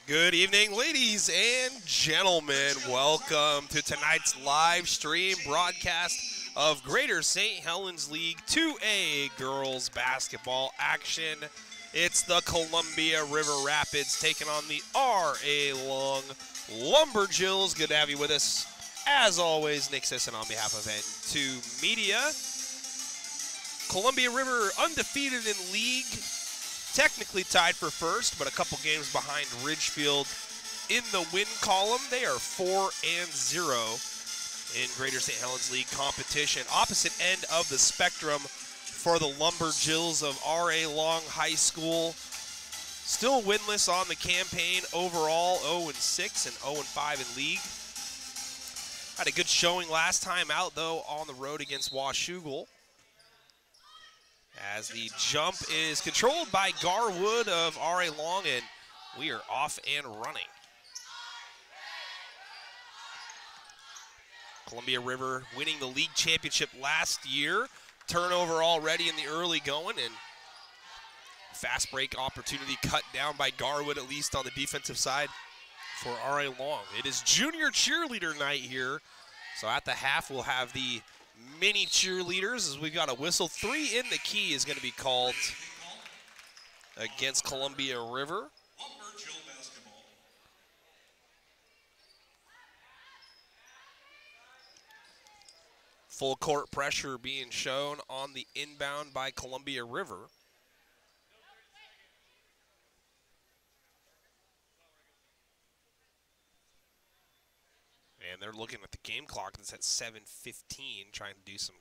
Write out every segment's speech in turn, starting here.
Good evening, ladies and gentlemen. Welcome to tonight's live stream broadcast of Greater St. Helens League 2A girls basketball action. It's the Columbia River Rapids taking on the R.A. Long Lumberjills. Good to have you with us. As always, Nick Sisson on behalf of N2 Media. Columbia River undefeated in league. Technically tied for first, but a couple games behind Ridgefield in the win column. They are 4-0 in Greater St. Helens League competition. Opposite end of the spectrum for the Lumberjills of R.A. Long High School. Still winless on the campaign overall, 0-6 and 0-5 in league. Had a good showing last time out, though, on the road against Washougal. As the jump is controlled by Garwood of R.A. Long, and we are off and running. Columbia River winning the league championship last year. Turnover already in the early going, and fast break opportunity cut down by Garwood, at least on the defensive side for R.A. Long. It is junior cheerleader night here, so at the half we'll have the mini cheerleaders as we've got a whistle. 3 in the key is going to be called against Columbia River. Full court pressure being shown on the inbound by Columbia River. And they're looking at the game clock that's at 7:15, trying to do some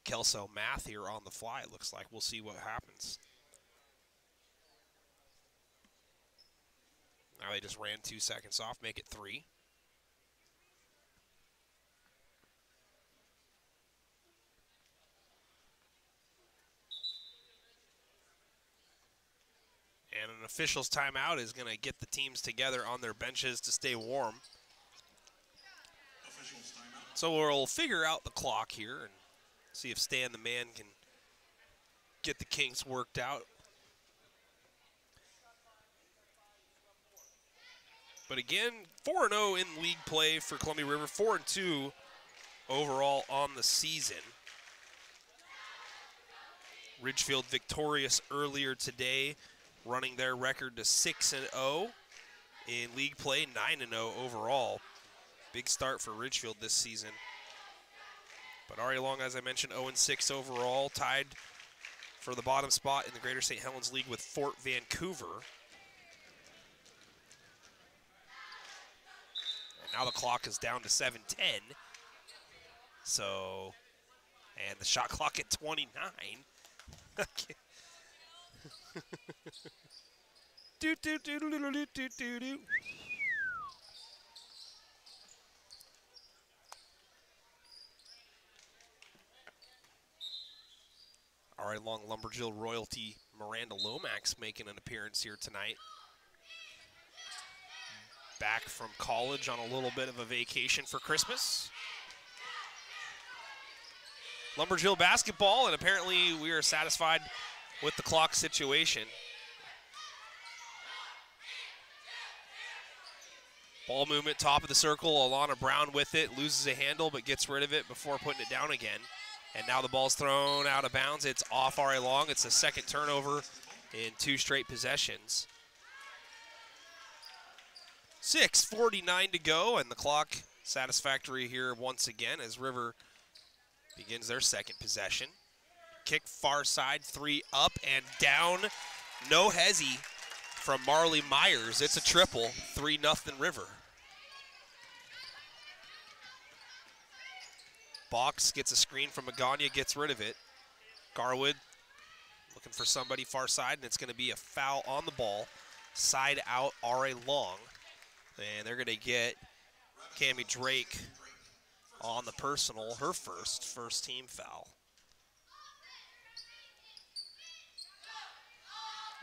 Kelso math here on the fly, it looks like. We'll see what happens. Now they just ran 2 seconds off, make it 3. And an official's timeout is going to get the teams together on their benches to stay warm. So we'll figure out the clock here and see if Stan the man can get the kinks worked out. But again, 4-0 in league play for Columbia River, 4-2 overall on the season. Ridgefield victorious earlier today, running their record to 6-0 in league play, 9-0 overall. Big start for Ridgefield this season. But R.A. Long, as I mentioned, 0-6 overall, tied for the bottom spot in the Greater St. Helens League with Fort Vancouver. And now the clock is down to 7:10. So, and the shot clock at 29. do do do do do do do do do. R.A. Long Lumberjill royalty Miranda Lomax making an appearance here tonight. Back from college on a little bit of a vacation for Christmas. Lumberjill basketball, and apparently we are satisfied with the clock situation. Ball movement, top of the circle, Alana Brown with it, loses a handle but gets rid of it before putting it down again. And now the ball's thrown out of bounds. It's off R.A. Long. It's the second turnover in 2 straight possessions. 6:49 to go, and the clock satisfactory here once again as River begins their second possession. Kick far side, 3 up and down. No hezzy from Marley Myers. It's a triple, 3-0 River. Box gets a screen from Magana, gets rid of it. Garwood looking for somebody far side, and it's going to be a foul on the ball. Side out, R.A. Long. And they're going to get Cammie Drake on the personal, her first team foul.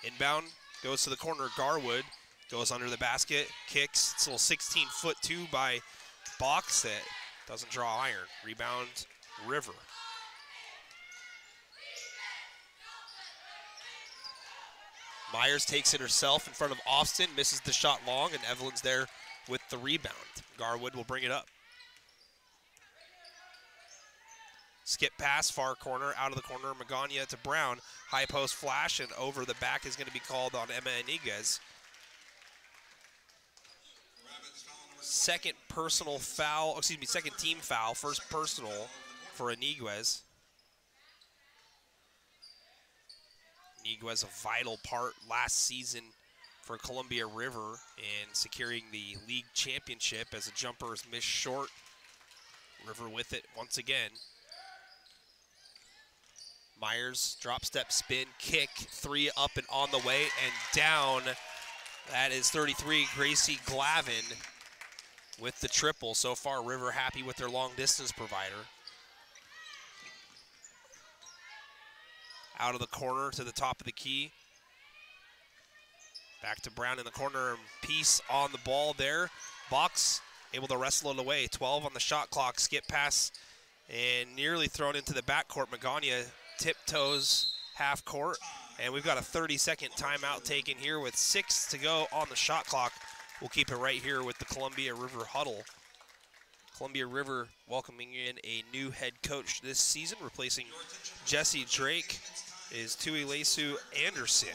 Inbound, goes to the corner of Garwood, goes under the basket, kicks. It's a little 16-foot two by Box that doesn't draw iron. Rebound, River. Myers takes it herself in front of Austin, misses the shot long, and Evelyn's there with the rebound. Garwood will bring it up. Skip pass, far corner, out of the corner, Magana to Brown. High post flash, and over the back is going to be called on Emma Iniguez. Second team foul, first personal for Iniguez. Iniguez, a vital part last season for Columbia River in securing the league championship as a jumper is missed short. River with it once again. Myers, drop step spin, kick, 3 up and on the way and down. That is 33, Gracie Glavin with the triple. So far, River happy with their long distance provider. Out of the corner to the top of the key. Back to Brown in the corner, Peace on the ball there. Box able to wrestle it away. 12 on the shot clock, skip pass, and nearly thrown into the backcourt. Magana tiptoes half court, and we've got a 30-second timeout taken here with 6 to go on the shot clock. We'll keep it right here with the Columbia River huddle. Columbia River welcoming in a new head coach this season, replacing Jesse Drake is Tuilesu Anderson.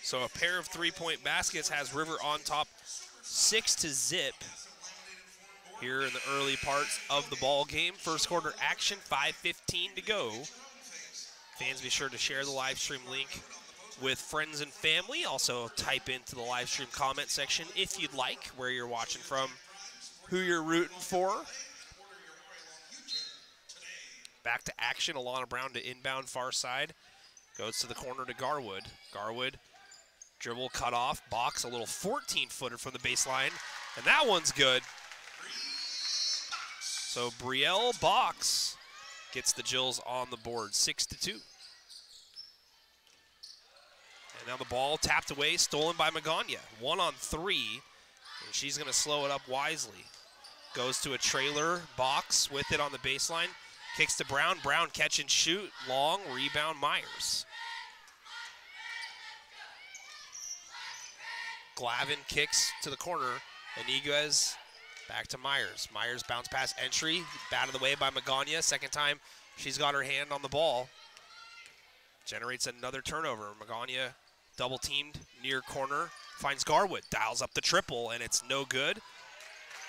So a pair of three-point baskets has River on top 6-0 here in the early parts of the ball game. First quarter action, 5:15 to go. Fans, be sure to share the live stream link with friends and family. Also type into the live stream comment section if you'd like, where you're watching from, who you're rooting for. Back to action, Alana Brown to inbound far side. Goes to the corner to Garwood. Garwood, dribble cut off, box, a little 14-footer from the baseline, and that one's good. So Brielle Box gets the Jills on the board, 6-2. And now the ball tapped away, stolen by Magana. 1-on-3, and she's going to slow it up wisely. Goes to a trailer, Box with it on the baseline. Kicks to Brown. Brown catch and shoot. Long rebound, Myers. Glavin kicks to the corner. Iniguez back to Myers. Myers bounce pass entry. Batted away by Magana. Second time she's got her hand on the ball. Generates another turnover. Magana double teamed near corner. Finds Garwood. Dials up the triple, and it's no good.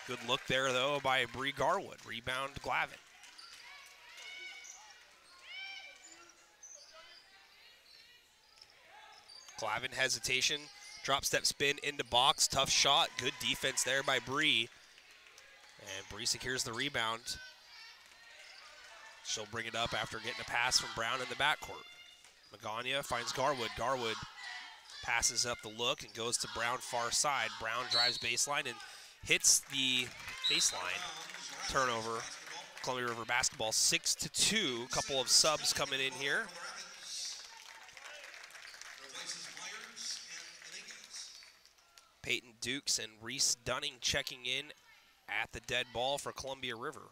Good look there, though, by Bree Garwood. Rebound, Glavin. Glavin hesitation. Drop step spin into box. Tough shot. Good defense there by Bree. And Bree secures the rebound. She'll bring it up after getting a pass from Brown in the backcourt. Magana finds Garwood. Garwood passes up the look and goes to Brown far side. Brown drives baseline and hits the baseline. Turnover. Columbia River basketball 6-2. Couple of subs coming in here. Peyton Dukes and Reese Dunning checking in at the dead ball for Columbia River.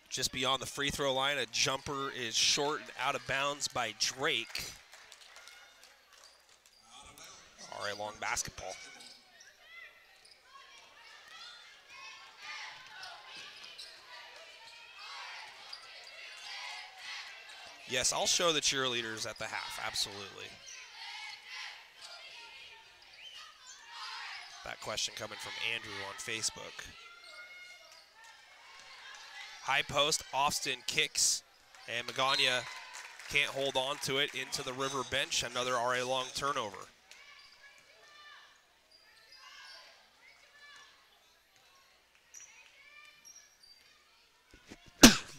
Just beyond the free throw line, a jumper is short and out of bounds by Drake. All right, long basketball. Yes, I'll show the cheerleaders at the half, absolutely. That question coming from Andrew on Facebook. High post, Austin kicks, and Magana can't hold on to it into the River bench. Another RA Long turnover.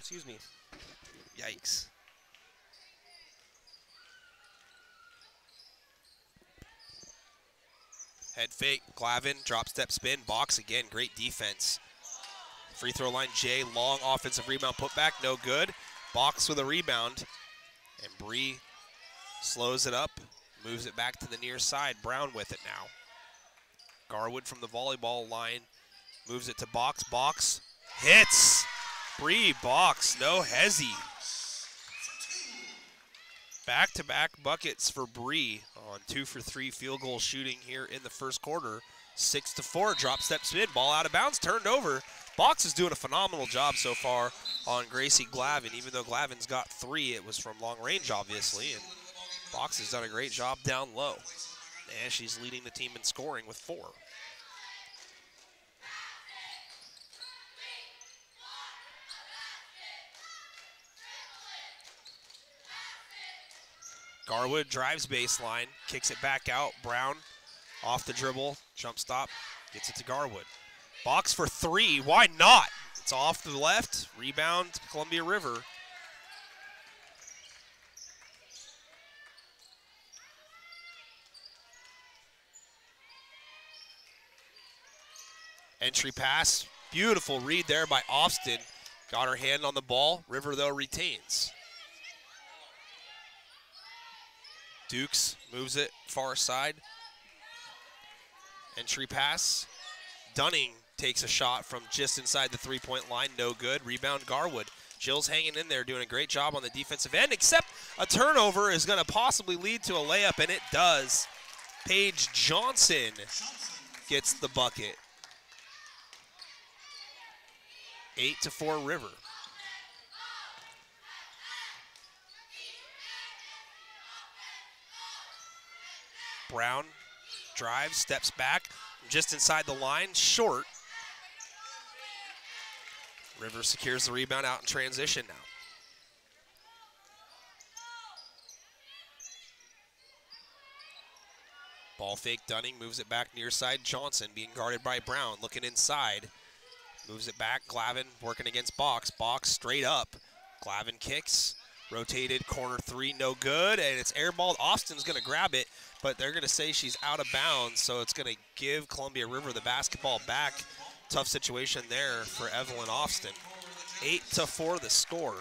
Excuse me. Yikes. Head fake, Glavin, drop step spin, box again, great defense. Free throw line, Jay, long offensive rebound putback, no good. Box with a rebound, and Bree slows it up. Moves it back to the near side. Brown with it now. Garwood from the volleyball line. Moves it to Box. Box hits. Bree Box, no hezzy. Back-to-back buckets for Bree on 2 for 3 field goal shooting here in the first quarter. 6-4, drop step spin, ball out of bounds, turned over. Box is doing a phenomenal job so far on Gracie Glavin. Even though Glavin's got 3, it was from long range, obviously, and Box has done a great job down low. And she's leading the team in scoring with 4. Garwood drives baseline, kicks it back out. Brown off the dribble, jump stop, gets it to Garwood. Box for 3, why not? It's off to the left, rebound, Columbia River. Entry pass, beautiful read there by Austin. Got her hand on the ball, River though retains. Dukes moves it far side. Entry pass. Dunning takes a shot from just inside the three-point line, no good. Rebound Garwood. Jill's hanging in there, doing a great job on the defensive end, except a turnover is going to possibly lead to a layup, and it does. Paige Johnson gets the bucket. 8-4 River. Brown drives, steps back, just inside the line, short. River secures the rebound out in transition now. Ball fake, Dunning moves it back near side. Johnson being guarded by Brown, looking inside. Moves it back, Glavin working against Box. Box straight up. Glavin kicks, rotated, corner 3, no good, and it's airballed. Austin's gonna grab it, but they're gonna say she's out of bounds, so it's gonna give Columbia River the basketball back. Tough situation there for Evelyn Austin. 8-4 the score.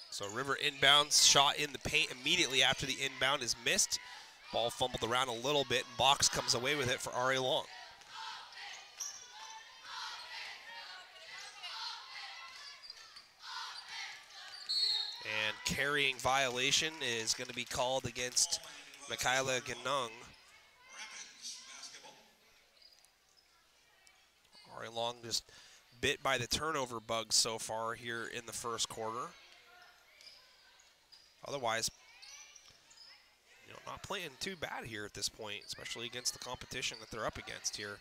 So River inbounds, shot in the paint immediately after the inbound is missed. Ball fumbled around a little bit, and Box comes away with it for Ari Long. And carrying violation is going to be called against Michaela Ganung. Ari Long just bit by the turnover bug so far here in the first quarter. Otherwise, not playing too bad here at this point, especially against the competition that they're up against here.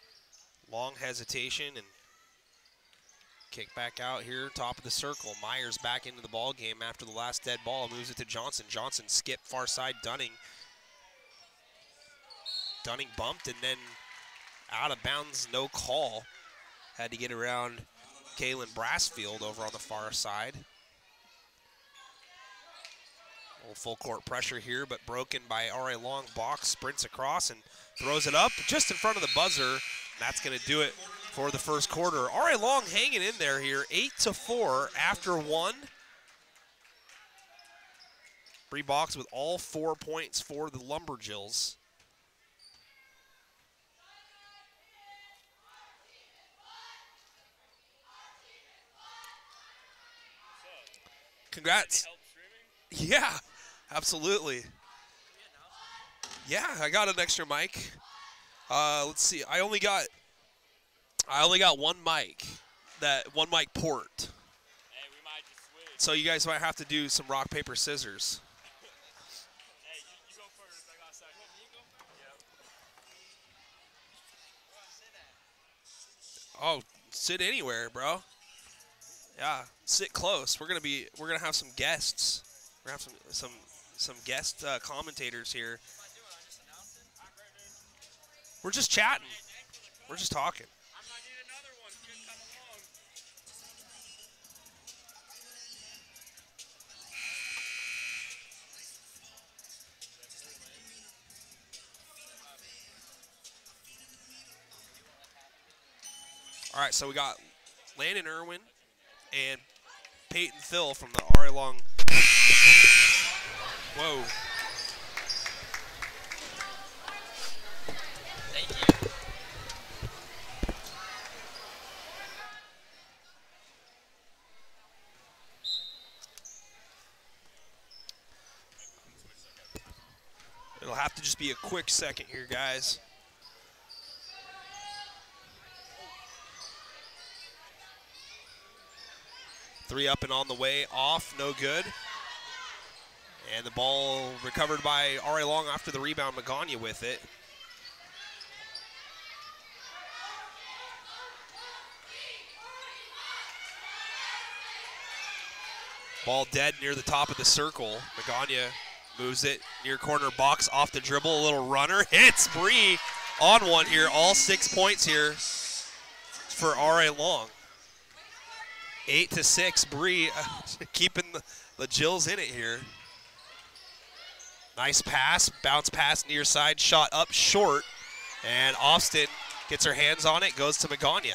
Long hesitation and kick back out here, top of the circle. Myers back into the ball game after the last dead ball, moves it to Johnson. Johnson skip far side, Dunning. Dunning bumped and then out of bounds, no call. Had to get around Kaylin Brassfield over on the far side. A little full court pressure here, but broken by Ari Long. Box sprints across and throws it up just in front of the buzzer. That's going to do it for the first quarter. Ari Long hanging in there here, 8-4 after 1. Bree Box with all 4 points for the Lumberjills. Congrats. Yeah, absolutely. Yeah, I got an extra mic. Let's see. I only got one mic. One mic port. Hey, we might just switch. So you guys might have to do some rock, paper, scissors. Hey, you go first. I got second. You go first. Yep. Oh, sit anywhere, bro. Yeah, sit close. We're gonna have some guests. We're gonna have some guest commentators here. We're just chatting. We're just talking. I might need another one. Could come along. All right, so we got Landon Irwin and Peyton Thill from the RA Long. Whoa. Thank you. It'll have to just be a quick second here, guys. Three up and on the way, off, no good. And the ball recovered by RA Long after the rebound, Magana with it. Ball dead near the top of the circle. Magana moves it near corner box off the dribble, a little runner. Hits Bree on one here, all 6 points here for RA Long. 8-6, Bree keeping the Jills in it here. Nice pass, bounce pass near side, shot up short, and Austin gets her hands on it, goes to Magana.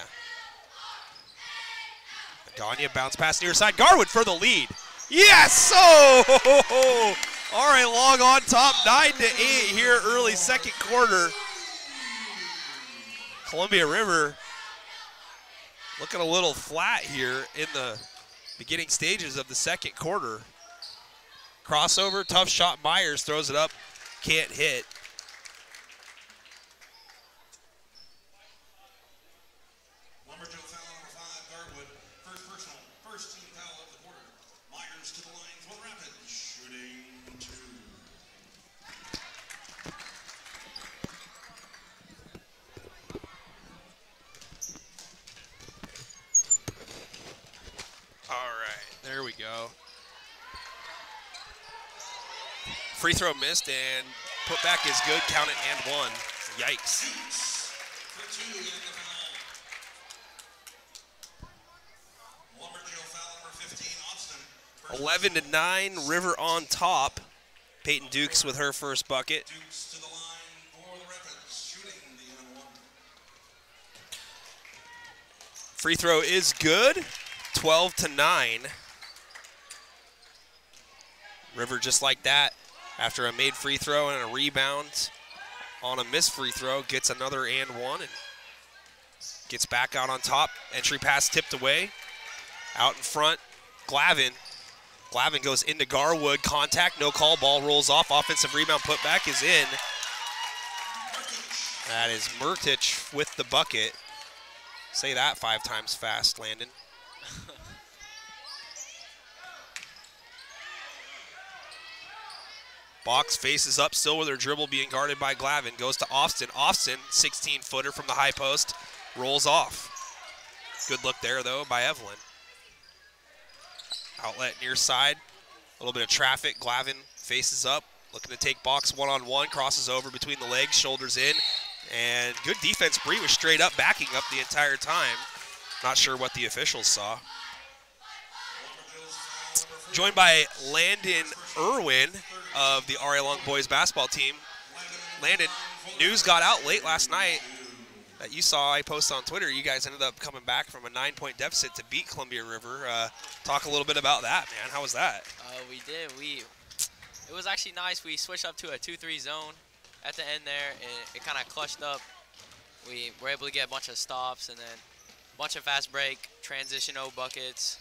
Magana bounce pass near side, Garwood for the lead. Yes! Oh! All right, Long on top, 9-8 here, early second quarter. Columbia River looking a little flat here in the beginning stages of the second quarter. Crossover, tough shot, Myers throws it up, can't hit. Lumberjills foul number 5, Garwood. First personal, first team foul of the quarter. Myers to the line for the Rapids, shooting 2. All right, there we go. Free throw missed, and put back is good, count it and one. Yikes. For 2 in the foul. Lumberjill foul number 15, Austin. 11-9, River on top. Peyton Dukes with her first bucket. Dukes to the line for the Rapids, shooting the and 1. Free throw is good, 12-9. River just like that, after a made free throw and a rebound on a missed free throw, gets another and one and gets back out on top. Entry pass tipped away. Out in front, Glavin. Glavin goes into Garwood, contact, no call, ball rolls off. Offensive rebound put back is in. That is Murtich with the bucket. Say that 5 times fast, Landon. Box faces up still with her dribble being guarded by Glavin. Goes to Austin. Austin, 16-footer from the high post, rolls off. Good look there, though, by Evelyn. Outlet near side. A little bit of traffic. Glavin faces up, looking to take box one-on-one. Crosses over between the legs, shoulders in. And good defense. Bree was straight up, backing up the entire time. Not sure what the officials saw. Joined by Landon Irwin of the RA Long boys basketball team. Landon, news got out late last night that you saw. I posted on Twitter. You guys ended up coming back from a 9-point deficit to beat Columbia River. Talk a little bit about that, man. How was that? We did. It was actually nice. We switched up to a 2-3 zone at the end there, and it kind of clutched up. We were able to get a bunch of stops and then a bunch of fast break, transition O buckets.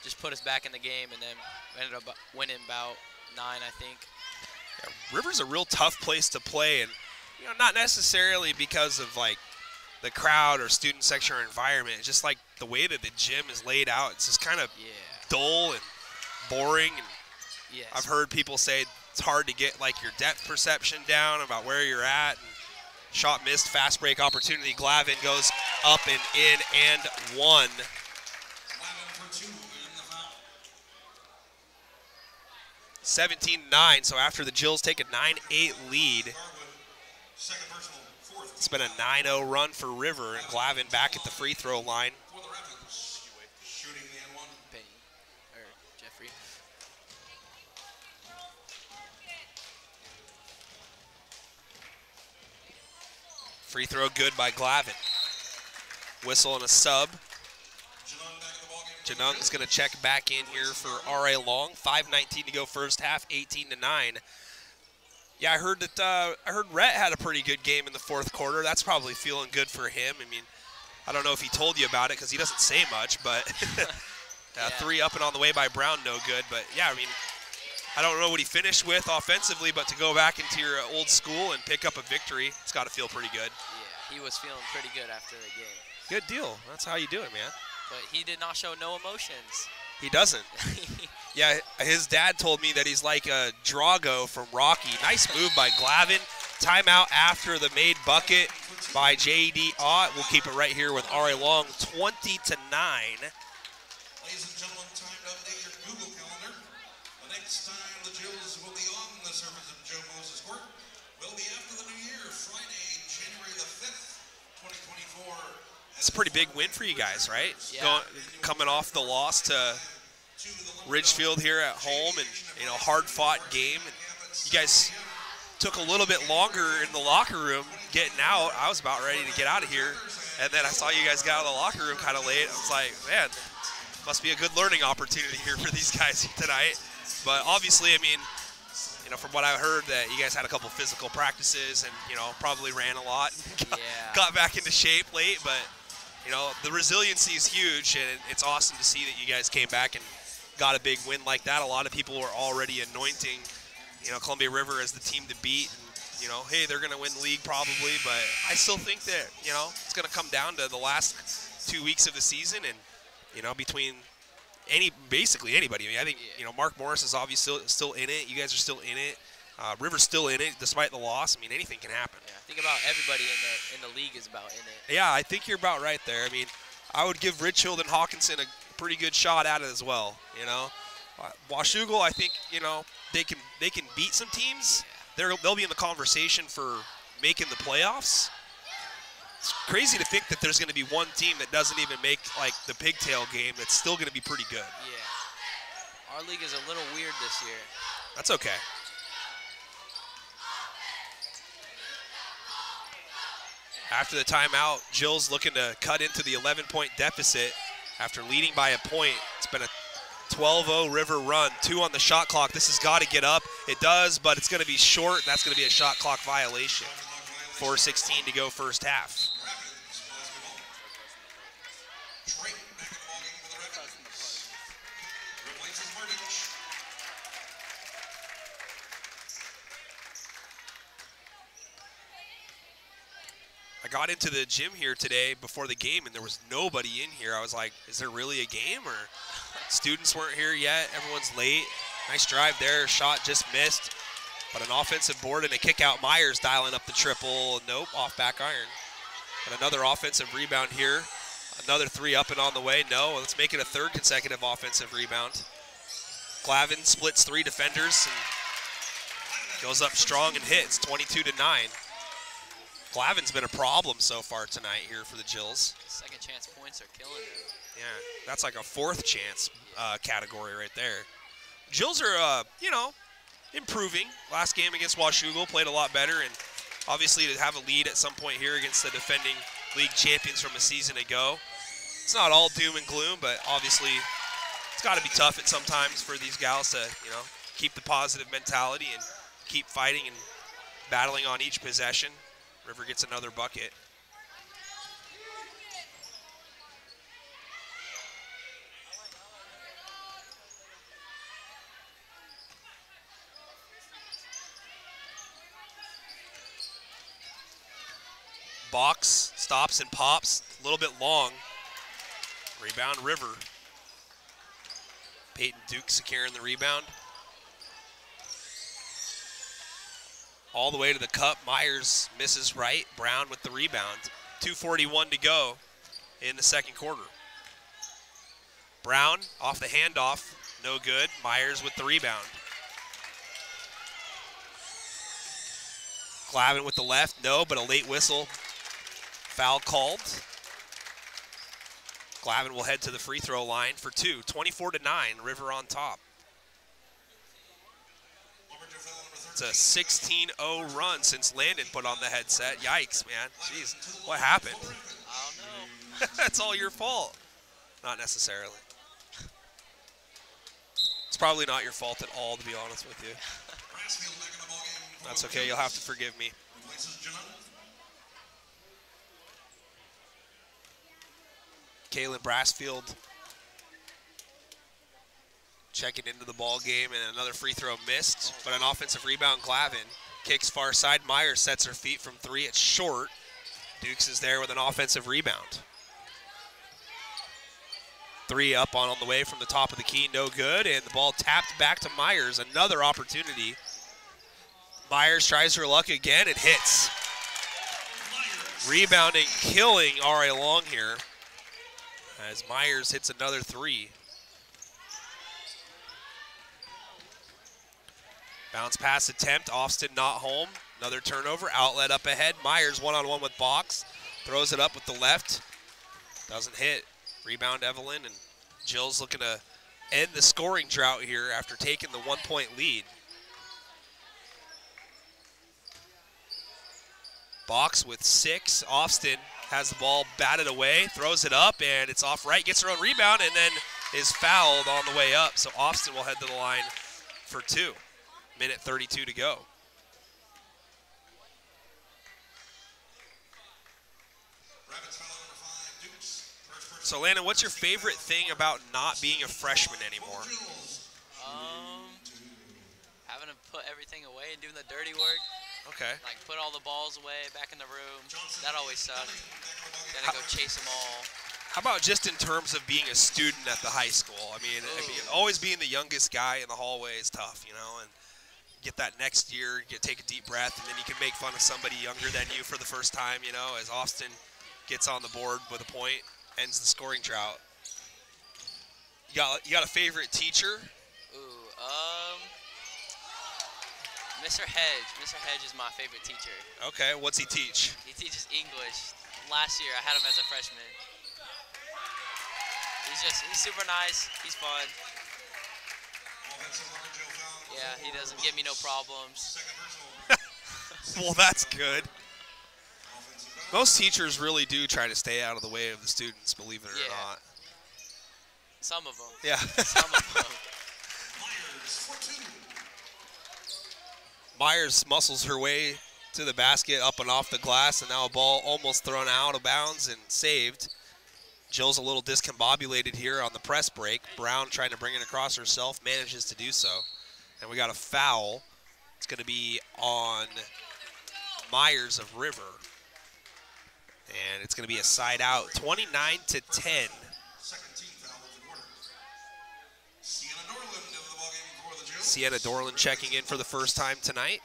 Just put us back in the game, and then we ended up winning about 9, I think. Yeah, River's a real tough place to play, and not necessarily because of like the crowd or student section or environment. It's just like the way that the gym is laid out. It's just kind of dull and boring. And I've heard people say it's hard to get like your depth perception down about where you're at. And shot missed, fast break opportunity. Glavin goes up and in and one. 17-9, so after the Jills take a 9-8 lead, it's been a 9-0 run for River, and Glavin back at the free throw line. Jeffrey. Free throw good by Glavin. Whistle and a sub. Janung's going to check back in here for R.A. Long. 5:19 to go first half, 18-9. Yeah, I heard Rhett had a pretty good game in the fourth quarter. That's probably feeling good for him. I mean, I don't know if he told you about it because he doesn't say much, but Yeah. 3 up and on the way by Brown, no good. But, yeah, I mean, I don't know what he finished with offensively, but to go back into your old school and pick up a victory, it's got to feel pretty good. Yeah, he was feeling pretty good after the game. Good deal. That's how you do it, man. But he did not show no emotions. He doesn't. Yeah, his dad told me that he's like a Drago from Rocky. Nice move by Glavin. Timeout after the made bucket by J.D. Ott. We'll keep it right here with R.A. Long, 20-9. Ladies and gentlemen, time to update your Google Calendar. The next time the Jills will be on the surface of Joe Moses Court will be after the new year, Friday, January the 5th, 2024. It's a pretty big win for you guys, right? Yeah. Coming off the loss to Ridgefield here at home, and hard-fought game. And you guys took a little bit longer in the locker room getting out. I was about ready to get out of here, and then I saw you guys got out of the locker room kind of late. I was like, man, must be a good learning opportunity here for these guys tonight. But obviously, I mean, from what I heard, that you guys had a couple physical practices and probably ran a lot. Got back into shape late, but the resiliency is huge, and it's awesome to see that you guys came back and got a big win like that. A lot of people were already anointing, Columbia River as the team to beat. And, hey, they're going to win the league probably, but I still think that, it's going to come down to the last 2 weeks of the season, and, between basically anybody. I mean, I think, Mark Morris is obviously still in it. You guys are still in it. River's still in it despite the loss. I mean, anything can happen. Yeah, I think about everybody in the league is about in it. Yeah, I think you're about right there. I mean, I would give Ridgefield and Hawkinson a pretty good shot at it as well. Washougal, I think they can beat some teams. They'll be in the conversation for making the playoffs. It's crazy to think that there's going to be one team that doesn't even make like the pigtail game that's still going to be pretty good. Yeah, our league is a little weird this year. That's okay. After the timeout, Jill's looking to cut into the 11-point deficit after leading by a point. It's been a 12-0 River run, 2 on the shot clock. This has got to get up. It does, but it's going to be short, and that's going to be a shot clock violation. 4:16 to go first half. I got into the gym here today before the game, and there was nobody in here. I was like, is there really a game? Or students weren't here yet. Everyone's late. Nice drive there. Shot just missed. But an offensive board and a kick out. Myers dialing up the triple. Nope, off back iron. But another offensive rebound here. Another 3 up and on the way. No, let's make it a 3rd consecutive offensive rebound. Glavin splits 3 defenders and goes up strong and hits. 22-9. Glavin's been a problem so far tonight here for the Jills. Second chance points are killing them. Yeah, that's like a 4th chance category right there. Jills are, improving. Last game against Washougal played a lot better, and obviously to have a lead at some point here against the defending league champions from a season ago. It's not all doom and gloom, but obviously it's got to be tough at sometimes for these gals to, keep the positive mentality and keep fighting and battling on each possession. River gets another bucket. Box stops and pops, a little bit long. Rebound River. Peyton Duke securing the rebound. All the way to the cup. Myers misses right. Brown with the rebound. 2:41 to go in the second quarter. Brown off the handoff. No good. Myers with the rebound. Glavin with the left. No, but a late whistle. Foul called. Glavin will head to the free throw line for 2. 24-9. River on top. It's a 16-0 run since Landon put on the headset. Yikes, man. Jeez, what happened? I don't know. That's all your fault. Not necessarily. It's probably not your fault at all, to be honest with you. That's okay. You'll have to forgive me. Kaylin Brassfield checking into the ball game, and another free throw missed, but an offensive rebound. Glavin kicks far side. Myers sets her feet from 3. It's short. Dukes is there with an offensive rebound. 3 up on the way from the top of the key, no good, and the ball tapped back to Myers. Another opportunity. Myers tries her luck again and hits. Rebounding, killing R.A. Long here as Myers hits another 3. Bounce pass attempt, Austin not home. Another turnover, outlet up ahead. Myers one-on-one with Box. Throws it up with the left. Doesn't hit. Rebound Evelyn, and Jill's looking to end the scoring drought here after taking the 1-point lead. Box with 6. Austin has the ball batted away, throws it up, and it's off right. Gets her own rebound, and then is fouled on the way up. So Austin will head to the line for 2. Minute 32 to go. So, Landon, what's your favorite thing about not being a freshman anymore? Having to put everything away and doing the dirty work. Okay. Like, put all the balls away back in the room. That always sucked. Gotta go chase them all. How about just in terms of being a student at the high school? I mean, always being the youngest guy in the hallway is tough, you know, and get that next year, take a deep breath, and then you can make fun of somebody younger than you for the first time, you know, as Austin gets on the board with a point, ends the scoring drought. You got a favorite teacher? Mr. Hedge. Mr. Hedge is my favorite teacher. Okay, what's he teach? He teaches English. Last year, I had him as a freshman. He's super nice. He's fun. Yeah, he doesn't give me no problems. Well, that's good. Most teachers really do try to stay out of the way of the students, believe it or not. Some of them. Yeah. Some of them. Myers muscles her way to the basket, up and off the glass, and now a ball almost thrown out of bounds and saved. Jill's a little discombobulated here on the press break. Brown trying to bring it across herself, manages to do so. And we got a foul. It's going to be on Myers of River. And it's going to be a side out, 29-10. Sienna Dorland checking in for the first time tonight.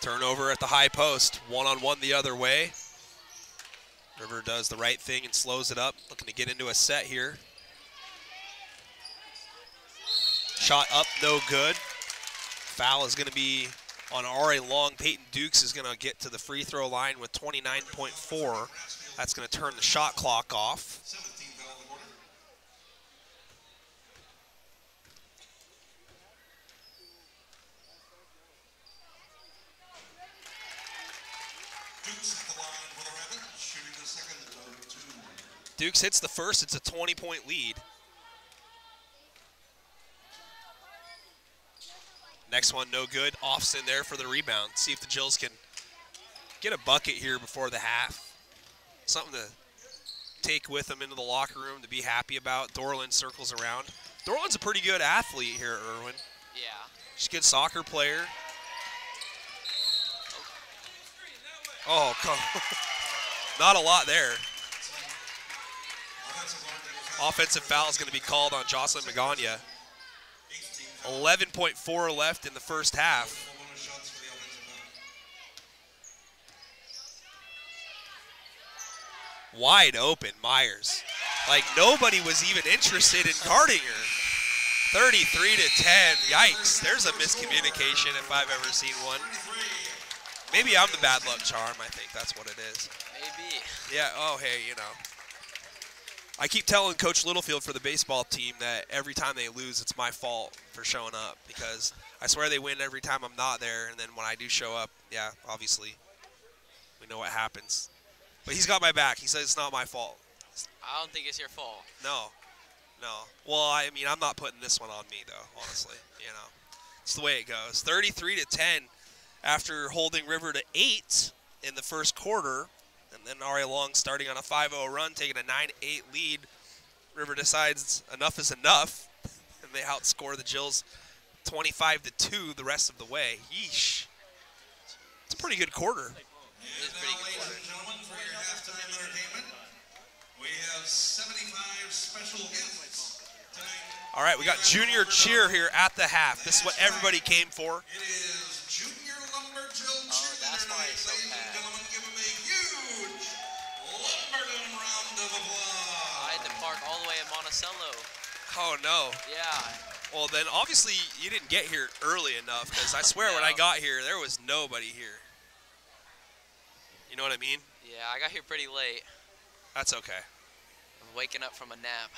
Turnover at the high post, one-on-one the other way. River does the right thing and slows it up, looking to get into a set here. Shot up, no good. Foul is going to be on R.A. Long. Peyton Dukes is going to get to the free throw line with 29.4. That's going to turn the shot clock off. Dukes hits the first. It's a 20-point lead. Next one, no good. Austin there for the rebound. See if the Jills can get a bucket here before the half. Something to take with them into the locker room to be happy about. Dorland circles around. Dorland's a pretty good athlete here at Irwin. Yeah. She's a good soccer player. Oh, come on. Not a lot there. Offensive foul is going to be called on Jocelyn Magana. 11.4 left in the first half. Wide open, Myers. Like nobody was even interested in guarding her. 33-10, yikes. There's a miscommunication if I've ever seen one. Maybe I'm the bad luck charm, I think that's what it is. Maybe. Yeah, oh, hey, you know. I keep telling Coach Littlefield for the baseball team that every time they lose, it's my fault for showing up because I swear they win every time I'm not there, and then when I do show up, yeah, obviously, we know what happens. But he's got my back. He says it's not my fault. I don't think it's your fault. No. Well, I mean, I'm not putting this one on me, though, honestly. It's the way it goes. 33-10 after holding River to 8 in the first quarter. And then R.A. Long starting on a 5-0 run, taking a 9-8 lead. River decides enough is enough, and they outscore the Jills 25-2 the rest of the way. Yeesh. It's a pretty good quarter. And now, ladies and gentlemen, for your halftime entertainment, we have 75 special gifts tonight. All right, we got junior cheer here at the half. This is what everybody came for. It is Junior Lumberjill Oh, that's why it's so ladies and packed. gentlemen. Give them a huge Lumberjill round of applause. I had to park all the way at Monticello. Oh, no. Yeah. Well, then obviously you didn't get here early enough because I swear when I got here, there was nobody here. You know what I mean? Yeah, I got here pretty late. That's okay. I was waking up from a nap.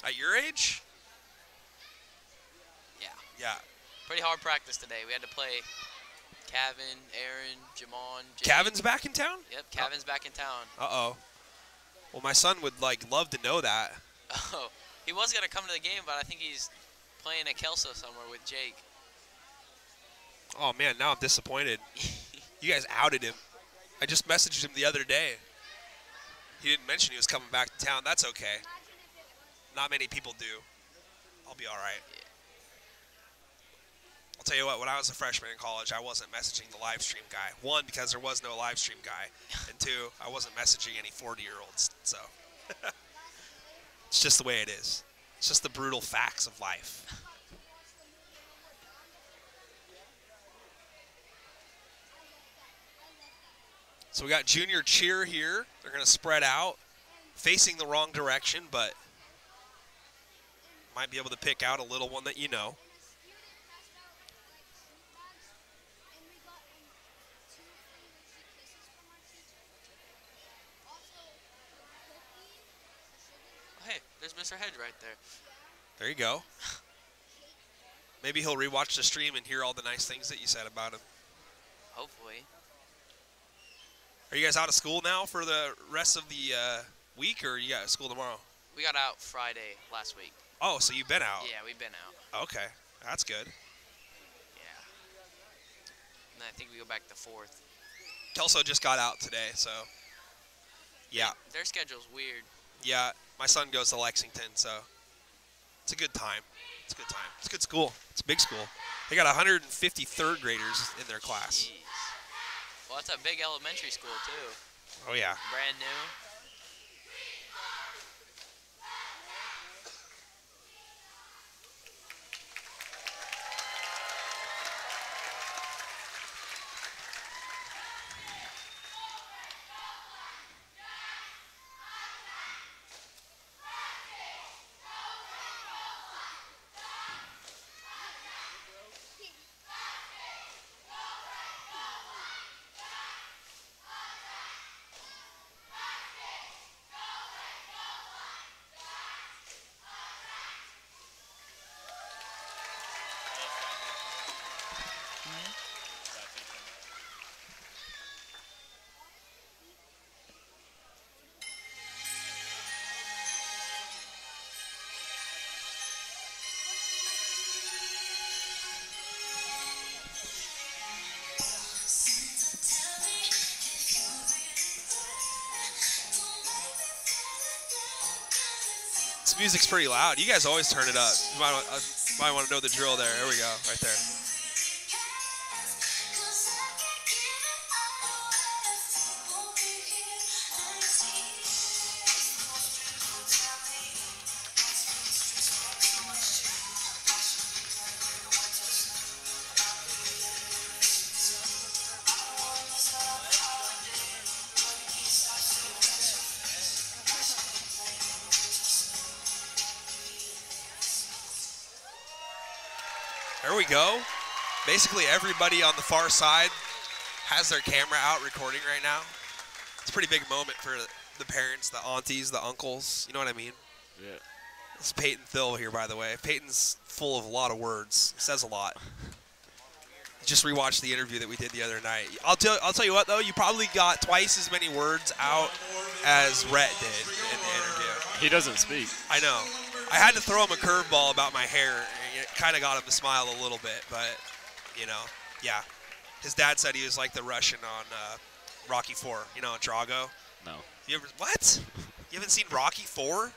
At your age? Yeah. Yeah. Pretty hard practice today. We had to play Kevin, Aaron, Jamon, Jake. Kevin's back in town? Yep, Kevin's back in town. Uh-oh. Well, my son would, love to know that. Oh, he was going to come to the game, but I think he's playing at Kelso somewhere with Jake. Oh, man, now I'm disappointed. You guys outed him. I just messaged him the other day. He didn't mention he was coming back to town. That's okay. Not many people do. I'll be all right. Yeah. I'll tell you what, when I was a freshman in college, I wasn't messaging the live stream guy. One, because there was no live stream guy. And two, I wasn't messaging any 40-year-olds. So it's just the way it is. It's just the brutal facts of life. So we got junior cheer here. They're going to spread out, facing the wrong direction, but might be able to pick out a little one that you know. Oh, hey, there's Mr. Hedge right there. There you go. Maybe he'll rewatch the stream and hear all the nice things that you said about him. Hopefully. Are you guys out of school now for the rest of the week, or you got school tomorrow? We got out Friday last week. Oh, so you've been out. Yeah, we've been out. Okay, that's good. Yeah. And then I think we go back the 4th. Kelso just got out today, so yeah. Their schedule's weird. Yeah, my son goes to Lexington, so it's a good time. It's a good time. It's a good school. It's a big school. They got 150 third graders in their class. Jeez. Well, that's a big elementary school, too. Oh, yeah. Brand new. This music's pretty loud. You guys always turn it up. You might want to know the drill there. There we go, right there. There we go. Basically everybody on the far side has their camera out recording right now. It's a pretty big moment for the parents, the aunties, the uncles. You know what I mean? Yeah. This is Peyton Thill here, by the way. Peyton's full of a lot of words. Says a lot. Just rewatched the interview that we did the other night. I'll tell you what, though. You probably got twice as many words out as Rhett did in the interview. He doesn't speak. I know. I had to throw him a curveball about my hair. It kind of got him to smile a little bit, but, you know, yeah. His dad said he was like the Russian on Rocky IV, you know, Drago. No. You ever, what? You haven't seen Rocky IV?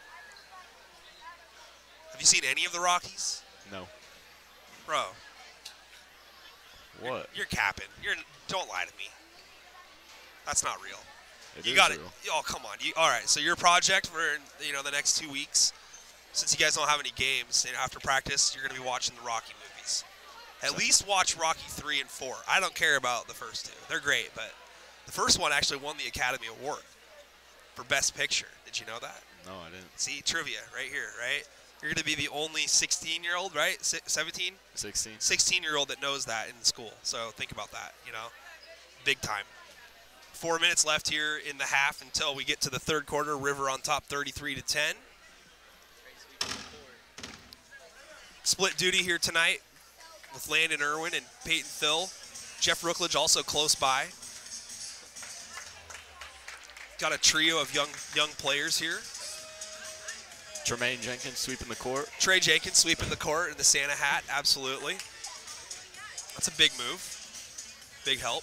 Have you seen any of the Rockies? No. Bro. What? You're capping. Don't lie to me. That's not real. It You is got it. real. Oh, come on. All right. So your project for the next 2 weeks, since you guys don't have any games, and after practice, you're going to be watching the Rocky movies. At least watch Rocky 3 and 4. I don't care about the first two. They're great, but the first one actually won the Academy Award for Best Picture. Did you know that? No, I didn't. See, trivia right here, right? You're going to be the only 16-year-old, right? 17? 16. 16-year-old that knows that in school. So think about that, big time. 4 minutes left here in the half until we get to the third quarter. River on top 33-10. Split duty here tonight with Landon Irwin and Peyton Thill. Jeff Rookledge also close by. Got a trio of young players here. Tremaine Jenkins sweeping the court. Trey Jenkins sweeping the court in the Santa hat, absolutely. That's a big move. Big help.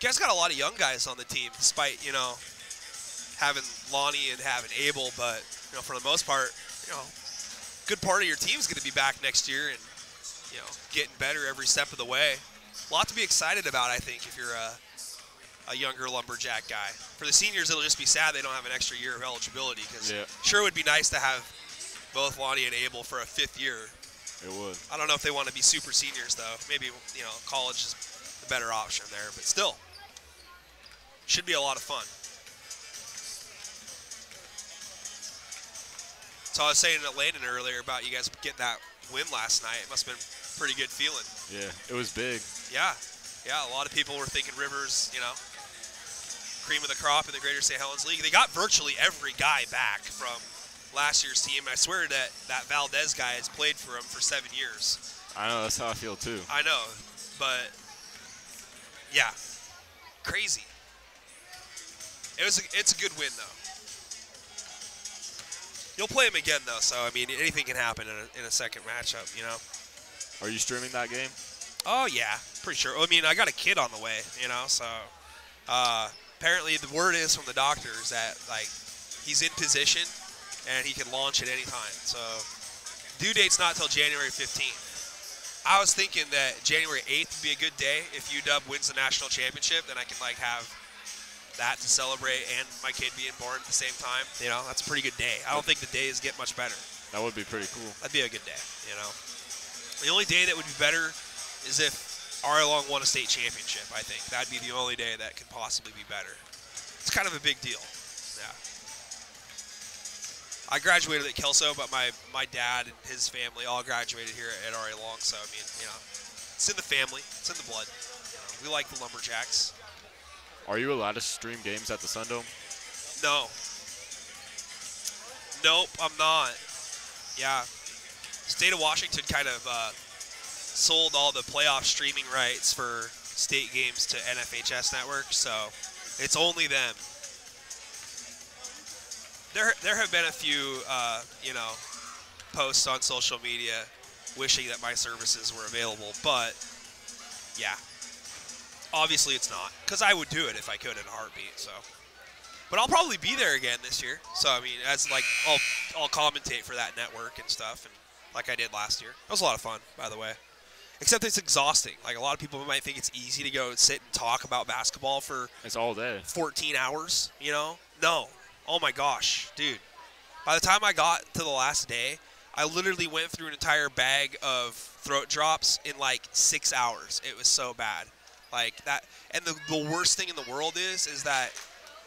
You guys got a lot of young guys on the team, despite, having Lonnie and having Abel, but, for the most part, good part of your team's going to be back next year and, getting better every step of the way. A lot to be excited about, I think, if you're a younger Lumberjack guy. For the seniors, it'll just be sad they don't have an extra year of eligibility because sure it would be nice to have both Lonnie and Abel for a 5th year. It would. I don't know if they want to be super seniors, though. Maybe, college is the better option there, but still. Should be a lot of fun. So I was saying to Landon earlier about you guys getting that win last night. It must have been a pretty good feeling. Yeah, it was big. Yeah. Yeah, a lot of people were thinking Rivers, cream of the crop in the Greater St. Helens League. They got virtually every guy back from last year's team. I swear that Valdez guy has played for him for 7 years. I know, that's how I feel too. I know, but yeah, crazy. It's a good win though. You'll play him again though, so I mean anything can happen in a second matchup, Are you streaming that game? Oh yeah, pretty sure. I mean I got a kid on the way, so apparently the word is from the doctors that he's in position and he can launch at any time. So due date's not till January 15th. I was thinking that January 8th would be a good day. If UW wins the national championship, then I can have that to celebrate and my kid being born at the same time. That's a pretty good day. I don't think the days get much better. That would be pretty cool. That'd be a good day, The only day that would be better is if RA Long won a state championship, I think. That'd be the only day that could possibly be better. It's kind of a big deal. Yeah. I graduated at Kelso, but my dad and his family all graduated here at RA Long, so I mean, it's in the family. It's in the blood. We like the Lumberjacks. Are you allowed to stream games at the Sundome? No. Nope, I'm not. Yeah. State of Washington kind of sold all the playoff streaming rights for state games to NFHS Network, so it's only them. There have been a few, posts on social media wishing that my services were available, but yeah. Obviously it's not, because I would do it if I could in a heartbeat. So, but I'll probably be there again this year. So I mean, I'll commentate for that network and stuff, and like I did last year. It was a lot of fun, by the way. Except it's exhausting. A lot of people might think it's easy to go and sit and talk about basketball for It's all day. 14 hours. No. Oh my gosh, dude. By the time I got to the last day, I literally went through an entire bag of throat drops in 6 hours. It was so bad. That, and the worst thing in the world is that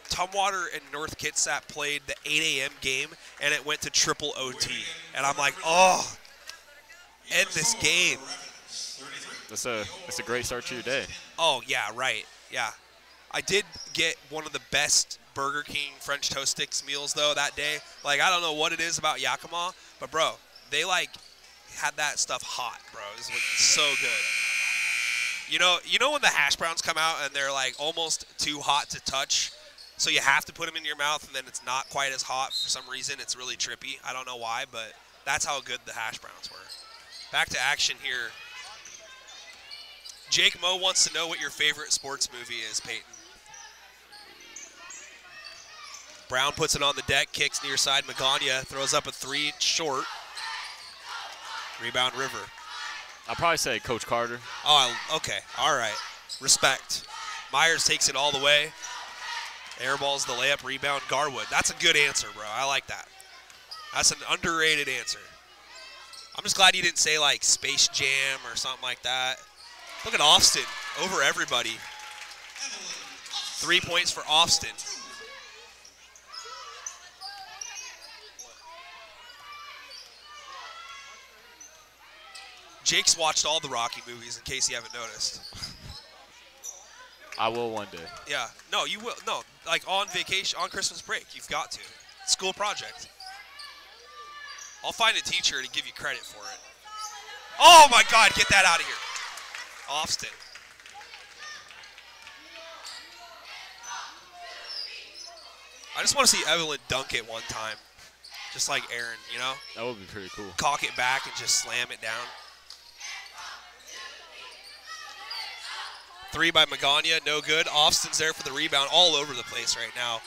Tumwater and North Kitsap played the 8 a.m. game, and it went to triple OT. And I'm like, oh, end this game. That's a great start to your day. Oh, yeah, right. Yeah. I did get one of the best Burger King French toast sticks meals, though, that day. Like, I don't know what it is about Yakima, but, bro, they, like, had that stuff hot, bro. It was, like, so good. You know when the hash browns come out and they're, like, almost too hot to touch? So you have to put them in your mouth, and then it's not quite as hot for some reason. It's really trippy. I don't know why, but that's how good the hash browns were. Back to action here. Jake Moe wants to know what your favorite sports movie is, Peyton. Brown puts it on the deck, kicks near side. Magana throws up a three, short. Rebound, River. I'll probably say Coach Carter. Oh, okay. All right. Respect. Myers takes it all the way. Airballs the layup, rebound, Garwood. That's a good answer, bro. I like that. That's an underrated answer. I'm just glad you didn't say, like, Space Jam or something like that. Look at Austin over everybody. 3 points for Austin. Jake's watched all the Rocky movies, in case you haven't noticed. I will one day. Yeah. No, you will. No, like on vacation, on Christmas break, you've got to. School project. I'll find a teacher to give you credit for it. Oh, my God. Get that out of here. Austin. I just want to see Evelyn dunk it one time. Just like Aaron, you know? That would be pretty cool. Cock it back and just slam it down. 3 by Magana, no good. Austin's there for the rebound, all over the place right now.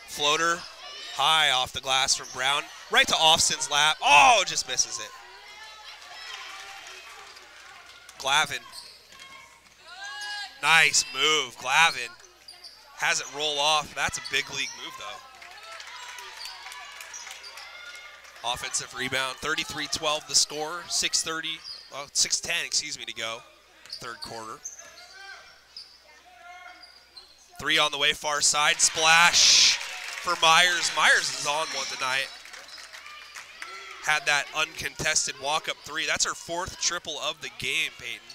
Floater, high off the glass from Brown. Right to Austin's lap. Oh, just misses it. Glavin. Nice move. Glavin has it roll off. That's a big league move, though. Offensive rebound. 33-12 the score. 6:10 to go. Third quarter. 3 on the way, far side. Splash for Myers. Myers is on one tonight. Had that uncontested walk-up 3. That's her 4th triple of the game, Peyton.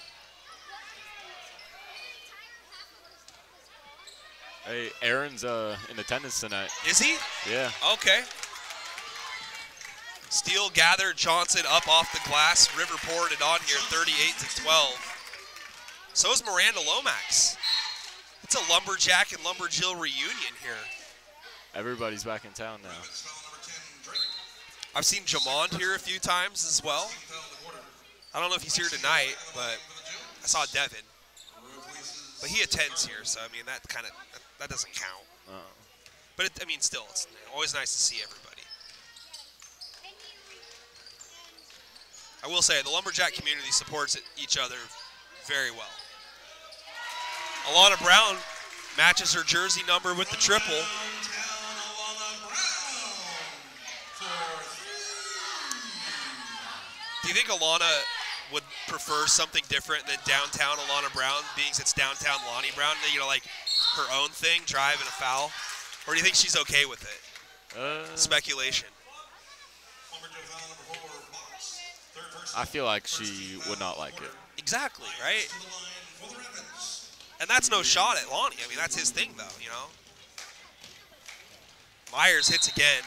Hey, Aaron's in attendance tonight. Is he? Yeah. Okay. Steele gathered, Johnson up off the glass. River poured it on here, 38-12. So is Miranda Lomax. It's a Lumberjack and Lumberjill reunion here. Everybody's back in town now. I've seen Jamond here a few times as well. I don't know if he's here tonight, but I saw Devin. But he attends here, so I mean that doesn't count. But I mean, still, it's always nice to see everybody. I will say the Lumberjack community supports each other very well. Alana Brown matches her jersey number with the triple. Do you think Alana would prefer something different than downtown Alana Brown, being it's downtown Lonnie Brown, you know, like her own thing, drive and a foul? Or do you think she's okay with it? Speculation. I feel like she would not like it. Exactly, right? And that's no shot at Lonnie. I mean, that's his thing, though, you know? Myers hits again.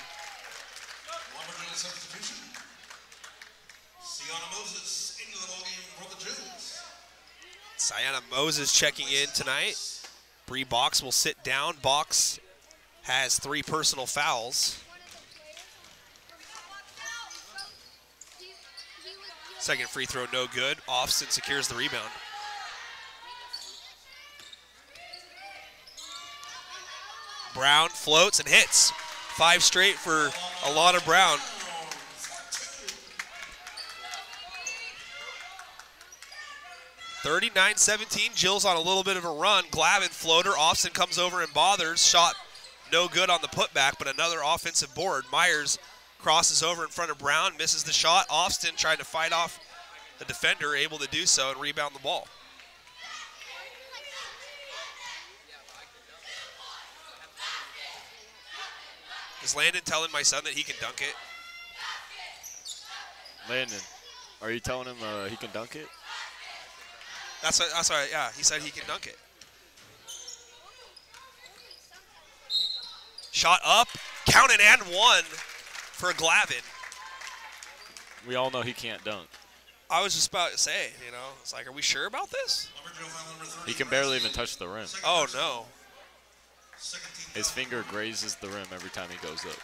Sienna Moses checking in tonight. Bree Box will sit down. Box has 3 personal fouls. Second free throw, no good. Austin secures the rebound. Brown floats and hits. 5 straight for Alana Brown. (39-17). Jill's on a little bit of a run. Glavin floater. Austin comes over and bothers. Shot no good on the putback, but another offensive board. Myers crosses over in front of Brown, misses the shot. Austin trying to fight off the defender, able to do so and rebound the ball. Is Landon telling my son that he can dunk it? Landon, are you telling him he can dunk it? That's what, yeah, he said he can dunk it. Shot up, counted and one for Glavin. We all know he can't dunk. I was just about to say, you know, it's like, are we sure about this? He can barely even touch the rim. Oh, no. His finger grazes the rim every time he goes up.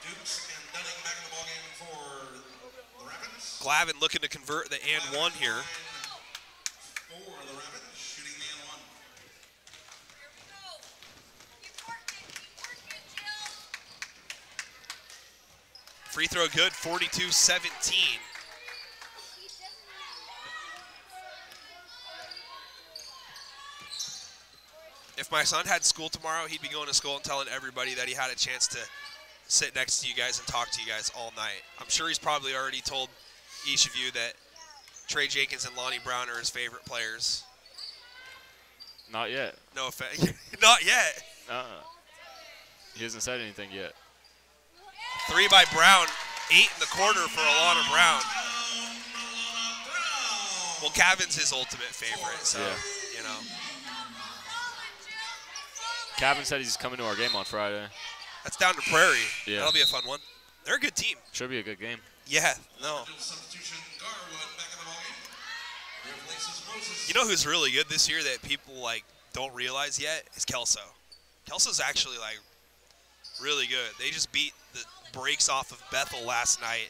Dukes and Dunning back in the ballgame for the Rapids. Glavin looking to convert the and one here. For the Rapids, shooting the and one. Free throw good, 42-17. If my son had school tomorrow, he'd be going to school and telling everybody that he had a chance to sit next to you guys and talk to you guys all night. I'm sure he's probably already told each of you that Trey Jenkins and Lonnie Brown are his favorite players. Not yet. No offense. Not yet. He hasn't said anything yet. 3 by Brown, 8 in the quarter for Alana Brown. Well, Cavan's his ultimate favorite, so, Yeah. you know. Kevin said he's coming to our game on Friday. That's down to Prairie. Yeah. That'll be a fun one. They're a good team. Should be a good game. Yeah, no. Substitution, Garwood back in the ballgame. Replaces Moses. You know who's really good this year that people like don't realize yet is Kelso. Kelso's actually like really good. They just beat the brakes off of Bethel last night,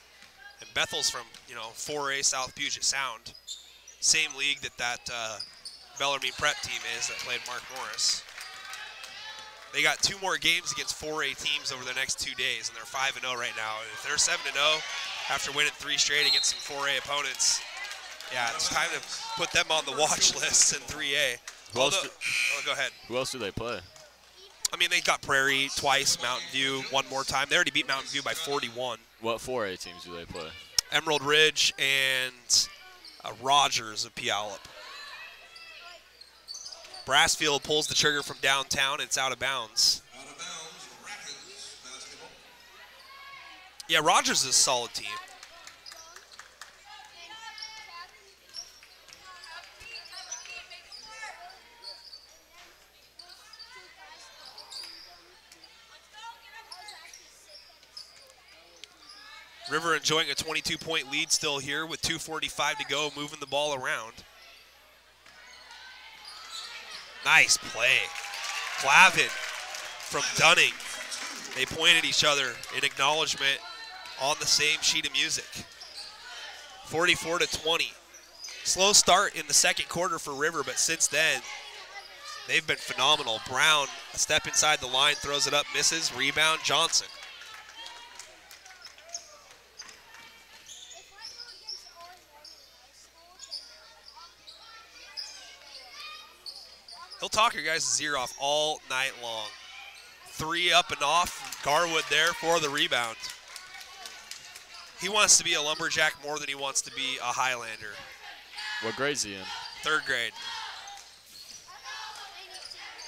and Bethel's from 4A South Puget Sound, same league that Bellarmine Prep team is that played Mark Morris. They got 2 more games against 4A teams over the next 2 days, and they're 5-0 right now. And if they're 7-0 after winning 3 straight against some 4A opponents, yeah, it's time to put them on the watch list in 3A. Go ahead. Who else do they play? I mean, they got Prairie twice, Mountain View one more time. They already beat Mountain View by 41. What 4A teams do they play? Emerald Ridge and Rogers of Puyallup. Brassfield pulls the trigger from downtown. It's out of bounds. Out of bounds, Rapids basketball. Yeah, Rogers is a solid team. River enjoying a 22-point lead still here with 2:45 to go, moving the ball around. Nice play. Glavin from Dunning. They point at each other in acknowledgement on the same sheet of music. 44-20. Slow start in the second quarter for River, but since then, they've been phenomenal. Brown, a step inside the line, throws it up, misses. Rebound, Johnson. He'll talk your guys' ear off all night long. 3 up and off. Garwood there for the rebound. He wants to be a lumberjack more than he wants to be a Highlander. What grade's he in? 3rd grade.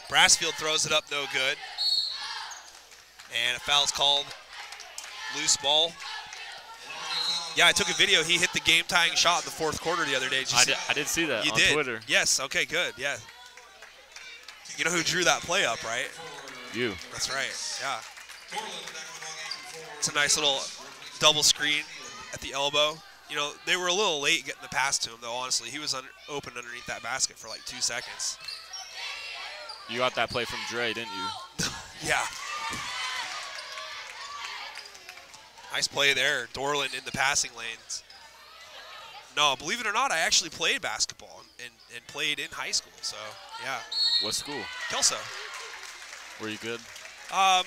Brassfield throws it up, no good. And a foul's called. Loose ball. Yeah, I took a video. He hit the game-tying shot in the 4th quarter the other day. I did see that on Twitter. Yes, okay, good, yeah. You know who drew that play up, right? You. That's right, yeah. It's a nice little double screen at the elbow. You know, they were a little late getting the pass to him, though, honestly. He was open underneath that basket for like 2 seconds. You got that play from Dre, didn't you? Yeah. Nice play there. Dorland in the passing lanes. No, believe it or not, I actually played basketball and played in high school, so, yeah. What school? Kelso. Were you good? I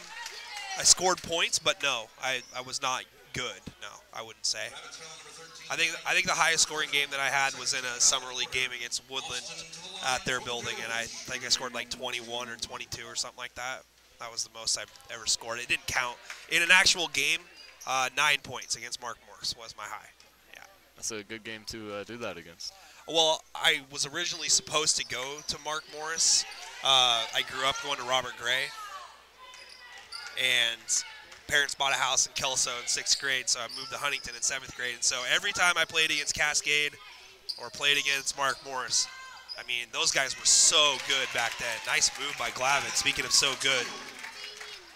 scored points, but no, I was not good. No, I wouldn't say. I think the highest scoring game that I had was in a summer league game against Woodland at their building, and I think I scored like 21 or 22 or something like that. That was the most I've ever scored. It didn't count. In an actual game, 9 points against Mark Morris was my high. Yeah. That's a good game to do that against. Well, I was originally supposed to go to Mark Morris. I grew up going to Robert Gray, and parents bought a house in Kelso in 6th grade, so I moved to Huntington in 7th grade. And so every time I played against Cascade or played against Mark Morris, I mean, those guys were so good back then. Nice move by Glavin, speaking of so good.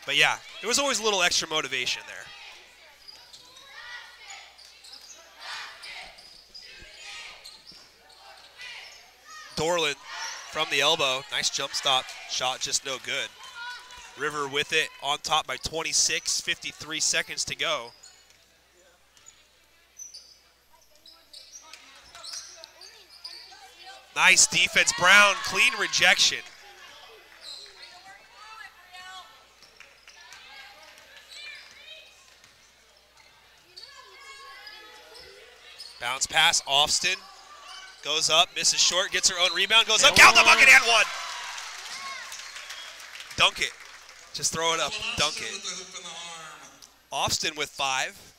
But yeah, there was always a little extra motivation there. Dorland from the elbow. Nice jump stop. Shot just no good. River with it on top by 26, 53 seconds to go. Nice defense, Brown. Clean rejection. Bounce pass, Austin. Goes up, misses short, gets her own rebound, goes up, count the bucket and one. Dunk it. Just throw it up, dunk it. Austin with 5.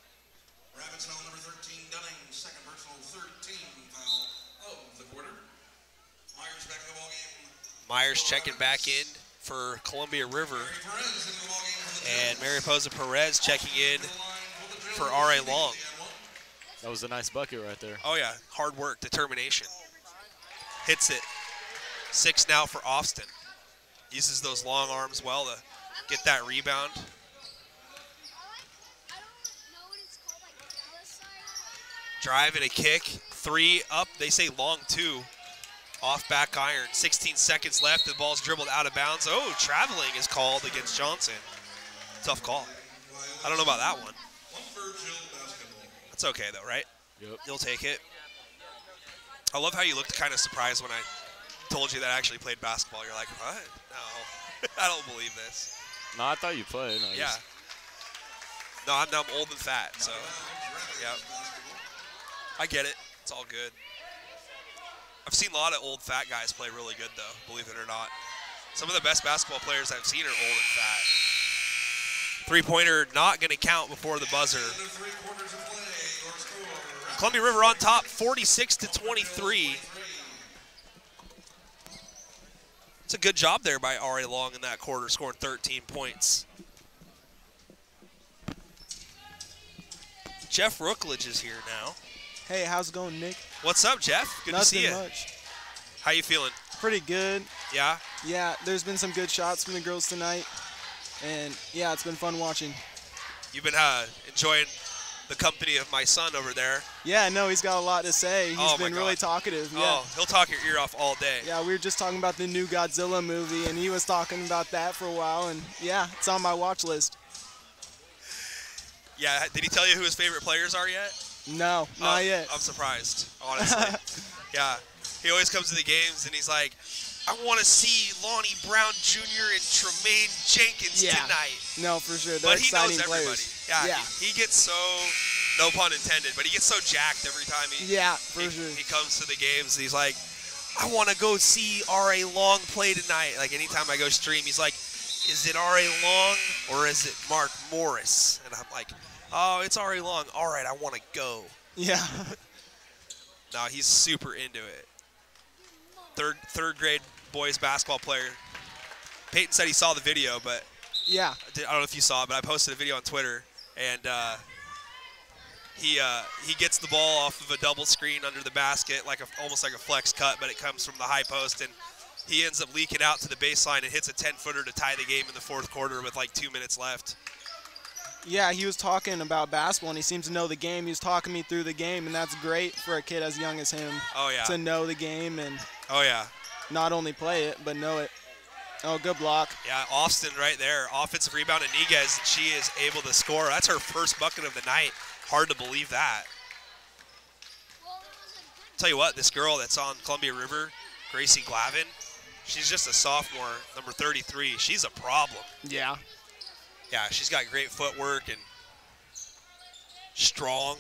Rabbits foul number 13, Dunning, second personal 13 foul of the quarter. Myers back in the ballgame. Myers checking back in for Columbia River. Perez in the ballgame for the And Mariposa Perez checking in for R.A. Long. That was a nice bucket right there. Oh yeah, hard work, determination. Hits it. 6 now for Austin. Uses those long arms well to get that rebound. Drive and a kick. 3 up. They say long 2. Off back iron. 16 seconds left. The ball's dribbled out of bounds. Oh, traveling is called against Johnson. Tough call. I don't know about that one. That's okay though, right? Yep. You'll take it. I love how you looked kind of surprised when I told you that I actually played basketball. You're like, what? No, I don't believe this. No, I thought you played. Yeah. No, I'm old and fat, so yeah. I get it. It's all good. I've seen a lot of old fat guys play really good though, believe it or not. Some of the best basketball players I've seen are old and fat. Three-pointer not going to count before the buzzer. Columbia River on top, 46-23. It's a good job there by R.A. Long in that quarter, scoring 13 points. Jeff Rookledge is here now. Hey, how's it going, Nick? What's up, Jeff? Good to see you. Nothing much. How you feeling? Pretty good. Yeah? Yeah, there's been some good shots from the girls tonight. And, yeah, it's been fun watching. You've been enjoying the company of my son over there. Yeah, no, he's got a lot to say. He's been really talkative. Yeah. Oh, he'll talk your ear off all day. Yeah, we were just talking about the new Godzilla movie, and he was talking about that for a while. And, yeah, it's on my watch list. Yeah, did he tell you who his favorite players are yet? No, not yet. I'm surprised, honestly. Yeah, he always comes to the games, and he's like, I want to see Lonnie Brown Jr. and Tremaine Jenkins tonight. No, for sure. They're but he knows exciting everybody. players. Yeah, he gets so, no pun intended, but he gets so jacked every time he comes to the games. He's like, I want to go see R.A. Long play tonight. Like, anytime I go stream, he's like, is it R.A. Long or is it Mark Morris? And I'm like, oh, it's R.A. Long. All right, I want to go. Yeah. No, he's super into it. Third grade boys basketball player. Peyton said he saw the video, but yeah, I don't know if you saw it, but I posted a video on Twitter, and he gets the ball off of a double screen under the basket, almost like a flex cut, but it comes from the high post, and he ends up leaking out to the baseline and hits a 10-footer to tie the game in the fourth quarter with like 2 minutes left. Yeah, he was talking about basketball, and he seems to know the game. He was talking me through the game, and that's great for a kid as young as him. Oh, yeah. To know the game and not only play it, but know it. Oh, good block. Yeah, Austin right there. Offensive rebound to Niguez, and she is able to score. That's her first bucket of the night. Hard to believe that. Tell you what, this girl that's on Columbia River, Gracie Glavin, she's just a sophomore, number 33. She's a problem. Yeah. Yeah, she's got great footwork and strong.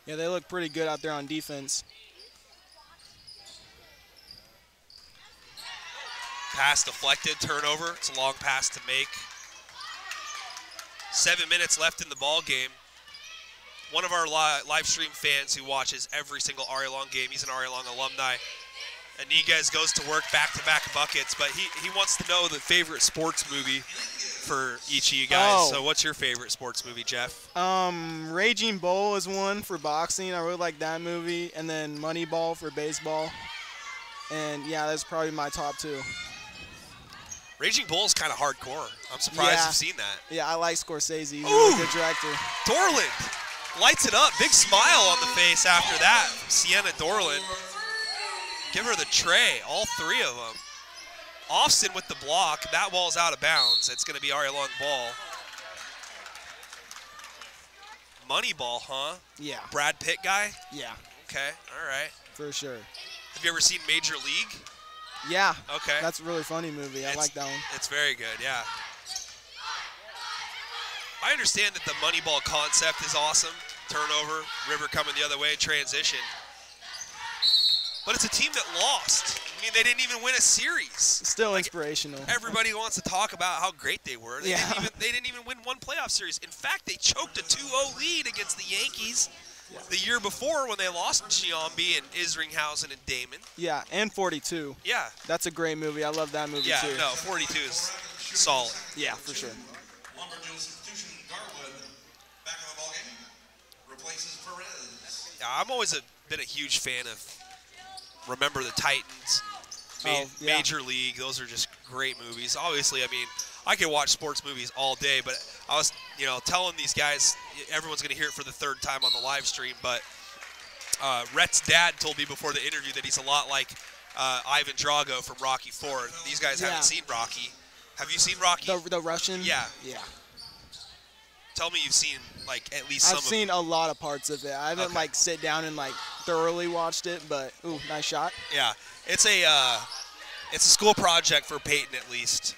Yeah, they look pretty good out there on defense. Pass deflected, turnover. It's a long pass to make. 7 minutes left in the ball game. One of our live stream fans who watches every single R.A. Long game, he's an R.A. Long alumni. And Niguez goes to work back-to-back buckets, but he wants to know the favorite sports movie for each of you guys. Oh. So what's your favorite sports movie, Jeff? Raging Bull is one for boxing. I really like that movie. And then Moneyball for baseball. And, yeah, that's probably my top 2. Raging Bull's kind of hardcore. I'm surprised Yeah. you've seen that. Yeah, I like Scorsese. He's a Ooh. really good director. Dorland lights it up. Big smile on the face after that. Sienna Dorland. Give her the tray, all 3 of them. Austin with the block. That ball's out of bounds. It's going to be Aria Long ball. Moneyball, huh? Yeah. Brad Pitt guy? Yeah, Okay, all right. for sure. Have you ever seen Major League? Yeah. Okay. That's a really funny movie. I like that one. It's very good, yeah. I understand that the Moneyball concept is awesome. Turnover, River coming the other way, transition. But it's a team that lost. I mean, they didn't even win a series. Still inspirational. Everybody wants to talk about how great they were. They, Yeah. they didn't even win one playoff series. In fact, they choked a 2-0 lead against the Yankees the year before when they lost Giambi and Isringhausen and Damon. Yeah, and 42. Yeah. That's a great movie. I love that movie Yeah, too. no, 42 is solid. Yeah, for sure. Lumberjills substitution Garwood back in the ballgame. Replaces Perez. Yeah, I'm always been a huge fan of Remember the Titans, Oh, yeah. Major League. Those are just great movies. Obviously, I mean, I could watch sports movies all day, but I was, telling these guys, everyone's going to hear it for the 3rd time on the live stream, but Rhett's dad told me before the interview that he's a lot like Ivan Drago from Rocky IV. These guys Yeah. haven't seen Rocky. Have you seen Rocky? The Russian? Yeah. Yeah. Tell me you've seen, like, at least some I've seen a lot of parts of it. I haven't, Okay. like, sit down and, like, thoroughly watched it, but, ooh, nice shot. Yeah, it's a school project for Peyton at least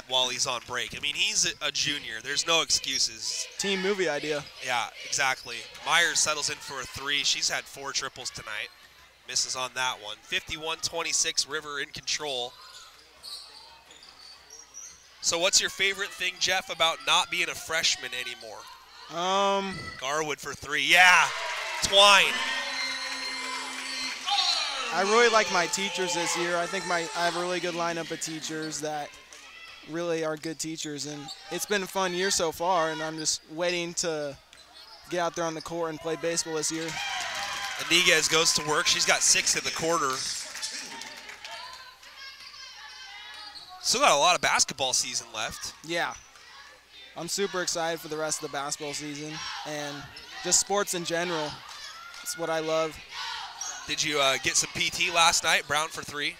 while he's on break. I mean, he's a junior. There's no excuses. Team movie idea. Yeah, exactly. Myers settles in for a 3. She's had 4 triples tonight. Misses on that one. 51-26, River in control. So what's your favorite thing, Jeff, about not being a freshman anymore? Garwood for 3. Yeah, Twine. I really like my teachers this year. I think I have a really good lineup of teachers that really are good teachers, and it's been a fun year so far, and I'm just waiting to get out there on the court and play baseball this year. Iniguez goes to work. She's got 6 in the quarter. Still got a lot of basketball season left. Yeah. I'm super excited for the rest of the basketball season and just sports in general. It's what I love. Did you get some PT last night? Brown for 3?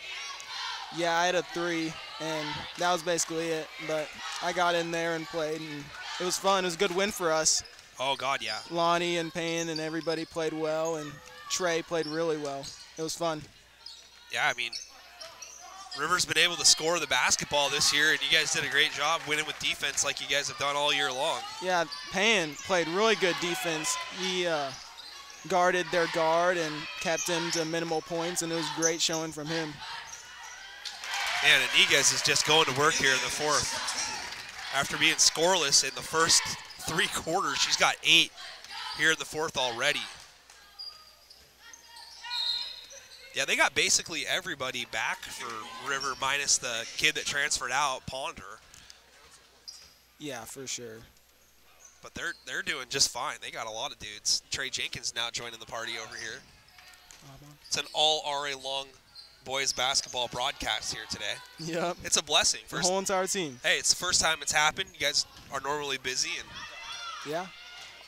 Yeah, I had a 3, and that was basically it. But I got in there and played, and it was fun. It was a good win for us. Oh, God, yeah. Lonnie and Payne and everybody played well, and Trey played really well. It was fun. Yeah, I mean, River's been able to score the basketball this year, and you guys did a great job winning with defense like you guys have done all year long. Yeah, Payne played really good defense. He guarded their guard and kept him to minimal points, and it was great showing from him. Man, Iniguez is just going to work here in the 4th. After being scoreless in the first 3 quarters, she's got 8 here in the 4th already. Yeah, they got basically everybody back for River minus the kid that transferred out, Ponder. Yeah, for sure. But they're doing just fine. They got a lot of dudes. Trey Jenkins now joining the party over here. It's an all RA Long boys basketball broadcast here today. Yep. It's a blessing. The whole entire team. Hey, it's the first time it's happened. You guys are normally busy, and Yeah.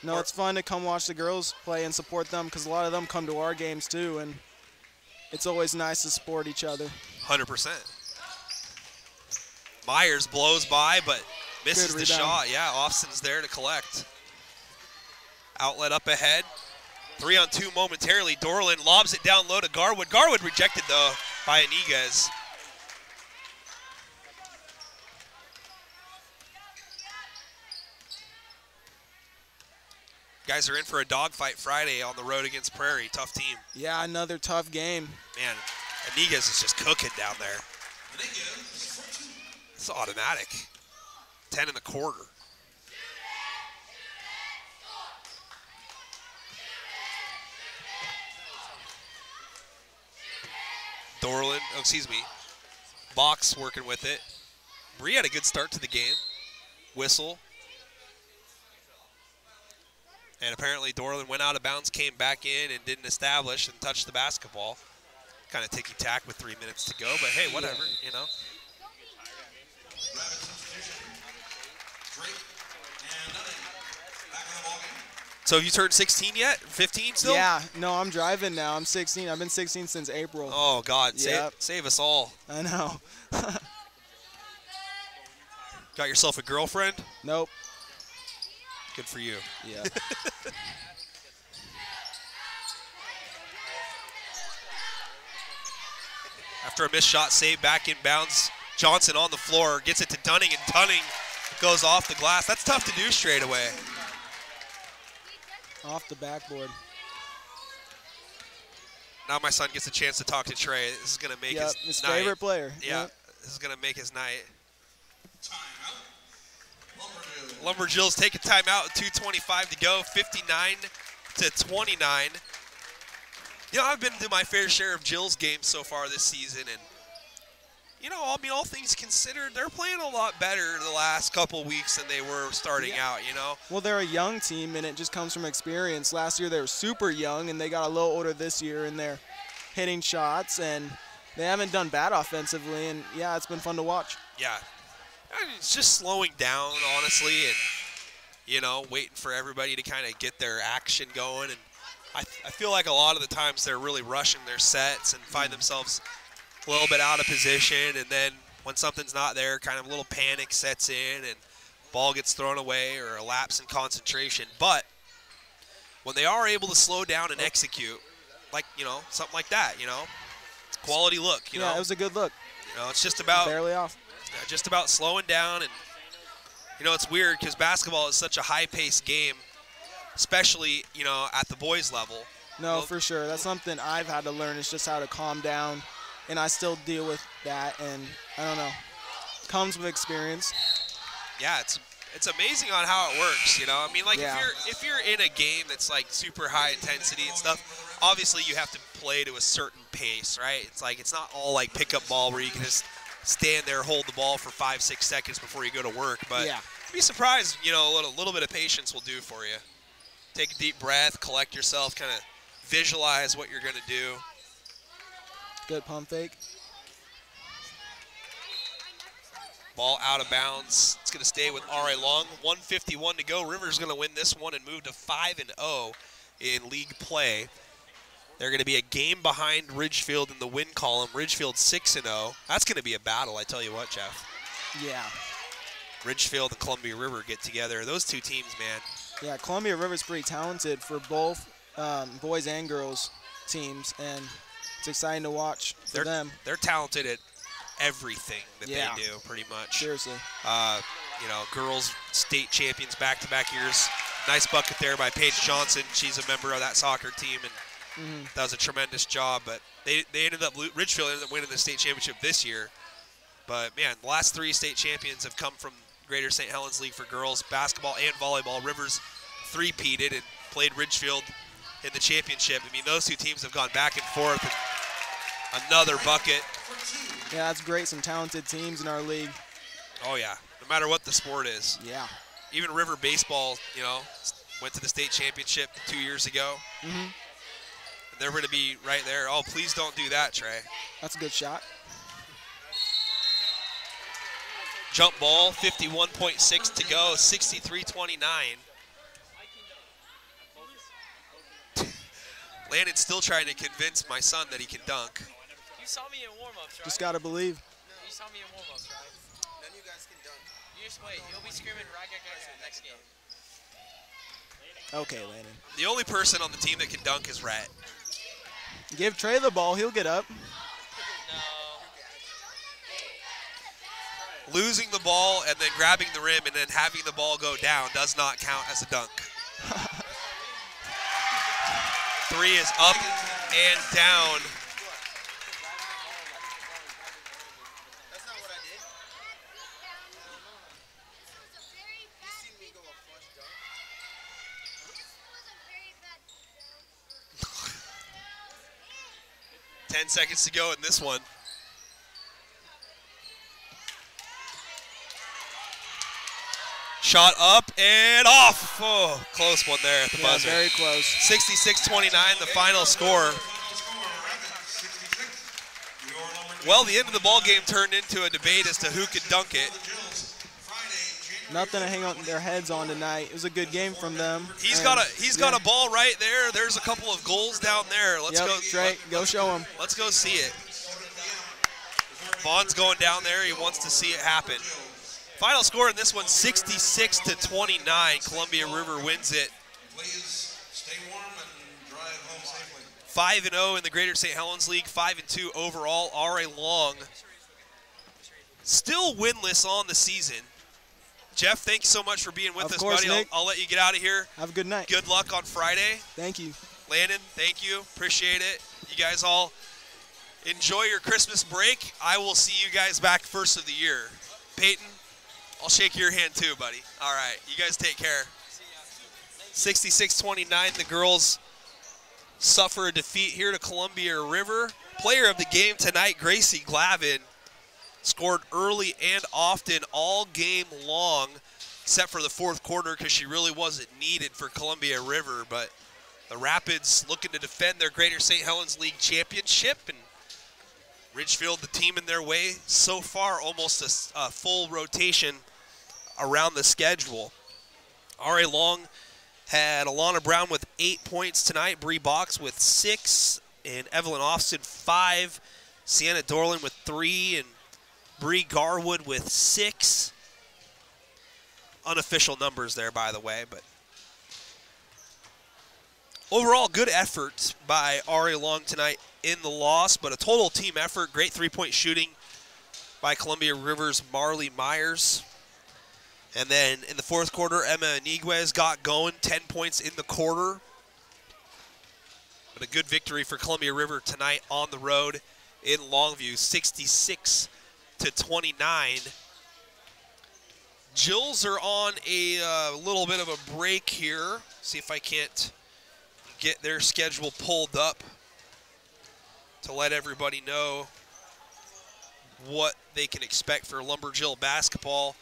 No, it's fun to come watch the girls play and support them because a lot of them come to our games too, and it's always nice to support each other. 100%. Myers blows by, but misses the rebound. shot. Yeah, Austin's there to collect. Outlet up ahead. 3-on-2 momentarily. Dorland lobs it down low to Garwood. Garwood rejected, though, by Iniguez. Guys are in for a dogfight Friday on the road against Prairie. Tough team. Yeah, another tough game. Man, Iniguez is just cooking down there. It's automatic. 10 in the quarter. Dorland, oh, excuse me. Box working with it. Bree had a good start to the game. Whistle. And apparently Dorland went out of bounds, came back in, and didn't establish and touch the basketball. kind of ticky-tack with 3 minutes to go, but hey, whatever, you know. So have you turned 16 yet? 15 still? Yeah, no, I'm driving now. I'm 16. I've been 16 since April. Oh, God, Yep. save us all. I know. Got yourself a girlfriend? Nope. Good for you. Yeah. After a missed shot, save back in bounds. Johnson on the floor, gets it to Dunning, and Dunning goes off the glass. That's tough to do straight away. Off the backboard. Now my son gets a chance to talk to Trey. This is going to make his night. favorite player. Yeah, Yep. this is going to make his night. Lumberjills take a timeout with 2:25 to go, 59-29. You know, I've been to my fair share of Jills games so far this season, and you know, I mean, all things considered, they're playing a lot better the last couple weeks than they were starting out, you know? Well, they're a young team, and it just comes from experience. Last year they were super young, and they got a little older this year, and they're hitting shots, and they haven't done bad offensively, and, yeah, it's been fun to watch. Yeah. I mean, it's just slowing down, honestly, and, you know, waiting for everybody to kind of get their action going. And I feel like a lot of the times they're really rushing their sets and find themselves a little bit out of position, and then when something's not there, kind of a little panic sets in and ball gets thrown away or a lapse in concentration. But when they are able to slow down and execute, like, you know, something like that, you know, it's a quality look, you know. Yeah, it was a good look. You know, it's just about barely off. just about slowing down. And, you know, it's weird because basketball is such a high-paced game, especially, you know, at the boys level. No, for sure. That's something I've had to learn, is just how to calm down. And I still deal with that, and I don't know. Comes with experience. Yeah, it's amazing on how it works, you know. I mean, like, Yeah. if you're in a game that's like super high intensity and stuff, obviously you have to play to a certain pace, right? It's like, it's not all like pickup ball where you can just stand there, hold the ball for 5-6 seconds before you go to work. But Yeah. be surprised, you know, a little bit of patience will do for you. Take a deep breath, collect yourself, kind of visualize what you're going to do. Good pump fake. Ball out of bounds. It's going to stay with R.A. Long. 1:51 to go. River's going to win this one and move to 5-0 in league play. They're going to be a game behind Ridgefield in the win column. Ridgefield 6-0. That's going to be a battle, I tell you what, Jeff. Yeah. Ridgefield and Columbia River get together. Those two teams, man. Yeah, Columbia River's pretty talented for both boys and girls teams, and it's exciting to watch for them. They're talented at everything that Yeah. they do, pretty much. Seriously. You know, girls state champions back-to-back years. Nice bucket there by Paige Johnson. She's a member of that soccer team, and that was a tremendous job. But they ended up, Ridgefield ended up winning the state championship this year. But, man, the last 3 state champions have come from Greater St. Helens League for girls, basketball and volleyball. Rivers three-peated and played Ridgefield in the championship. I mean, those two teams have gone back and forth. And another bucket. Yeah, that's great. Some talented teams in our league. Oh, yeah. No matter what the sport is. Yeah. Even River baseball, you know, went to the state championship 2 years ago. And they're going to be right there. Oh, please don't do that, Trey. That's a good shot. Jump ball, 51.6 to go, 63-29. Landon's still trying to convince my son that he can dunk. You saw me in warm-ups, right? Just got to believe. You saw me in warm-ups, right? None of you guys can dunk. You just wait. You'll be screaming Ragged guys in the next game. Okay, Landon. The only person on the team that can dunk is Rhett. Give Trey the ball. He'll get up. No. Losing the ball and then grabbing the rim and then having the ball go down does not count as a dunk. 3 is up and down. That's not what I did. You seen me go a flush dunk? 10 seconds to go in this one. Shot up and off. Oh, close one there at the buzzer. Very close. 66-29, the final score. Well, the end of the ball game turned into a debate as to who could dunk it. Nothing to hang on their heads on tonight. It was a good game from them. He's got a ball right there. There's a couple of goals down there. Let's go. Trey, go show him. Let's go see it. Vaughn's going down there. He wants to see it happen. Final score in this one, 66-29. Columbia River wins it. Please stay warm and drive home safely. 5-0 in the Greater St. Helens League, 5-2 overall. R.A. Long still winless on the season. Jeff, thank you so much for being with us, course, buddy. Nick. I'll let you get out of here. Have a good night. Good luck on Friday. Thank you. Landon, thank you. Appreciate it. You guys all enjoy your Christmas break. I will see you guys back first of the year. Peyton, I'll shake your hand too, buddy. All right. You guys take care. 66-29, the girls suffer a defeat here to Columbia River. Player of the game tonight, Gracie Glavin, scored early and often all game long, except for the fourth quarter because she really wasn't needed for Columbia River. But the Rapids looking to defend their Greater St. Helens League championship, and Ridgefield, the team in their way so far, almost a full rotation around the schedule. R.A. Long had Alana Brown with 8 points tonight, Bree Box with 6, and Evelyn Austin 5, Sienna Dorland with 3, and Bree Garwood with 6. Unofficial numbers there, by the way, but overall good effort by R.A. Long tonight in the loss, but a total team effort. Great three-point shooting by Columbia River's Marley Myers. And then in the fourth quarter, Emma Iniguez got going, 10 points in the quarter. But a good victory for Columbia River tonight on the road in Longview, 66-29. Jills are on a little bit of a break here. See if I can't get their schedule pulled up to let everybody know what they can expect for Lumberjill basketball.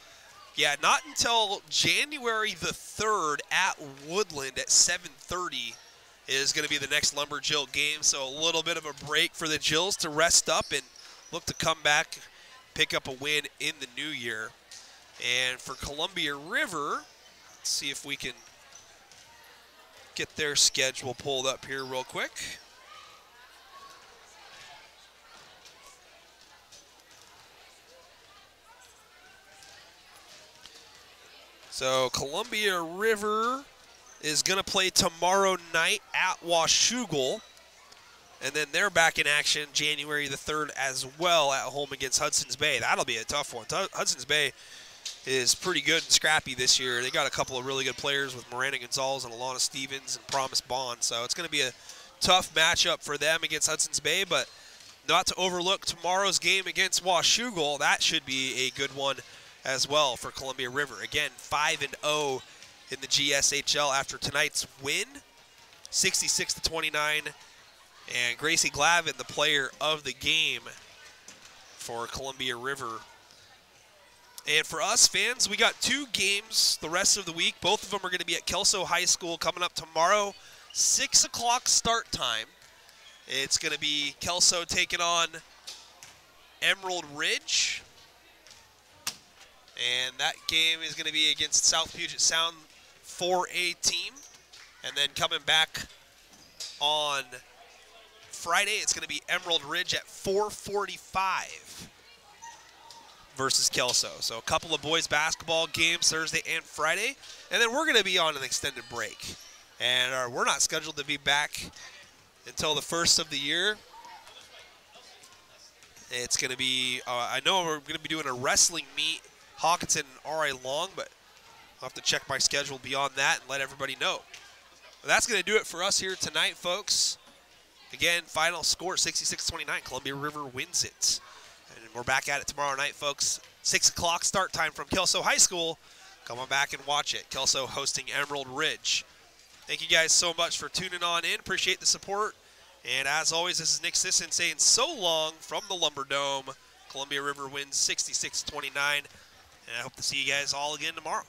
Yeah, not until January the 3rd at Woodland at 7:30 is going to be the next Lumberjill game. So a little bit of a break for the Jills to rest up and look to come back, pick up a win in the new year. And for Columbia River, let's see if we can get their schedule pulled up here real quick. So Columbia River is going to play tomorrow night at Washougal. And then they're back in action January the 3rd as well at home against Hudson's Bay. That'll be a tough one. Hudson's Bay is pretty good and scrappy this year. They got a couple of really good players with Miranda Gonzalez and Alana Stevens and Promise Bond. So it's going to be a tough matchup for them against Hudson's Bay, but not to overlook tomorrow's game against Washougal. That should be a good one as well for Columbia River. Again, 5-0 in the GSHL after tonight's win, 66-29. And Gracie Glavin, the player of the game for Columbia River. And for us fans, we got 2 games the rest of the week. Both of them are going to be at Kelso High School coming up tomorrow, 6 o'clock start time. It's going to be Kelso taking on Emerald Ridge. And that game is going to be against South Puget Sound 4A team. And then coming back on Friday, it's going to be Emerald Ridge at 4:45 versus Kelso. So a couple of boys basketball games Thursday and Friday. And then we're going to be on an extended break. And we're not scheduled to be back until the first of the year. It's going to be, I know we're going to be doing a wrestling meet, Hawkinson and R.A. Long, but I'll have to check my schedule beyond that and let everybody know. But that's going to do it for us here tonight, folks. Again, final score, 66-29. Columbia River wins it. And we're back at it tomorrow night, folks. 6 o'clock start time from Kelso High School. Come on back and watch it. Kelso hosting Emerald Ridge. Thank you guys so much for tuning on in. Appreciate the support. And as always, this is Nick Sisson saying so long from the Lumberdome. Columbia River wins 66-29. And I hope to see you guys all again tomorrow.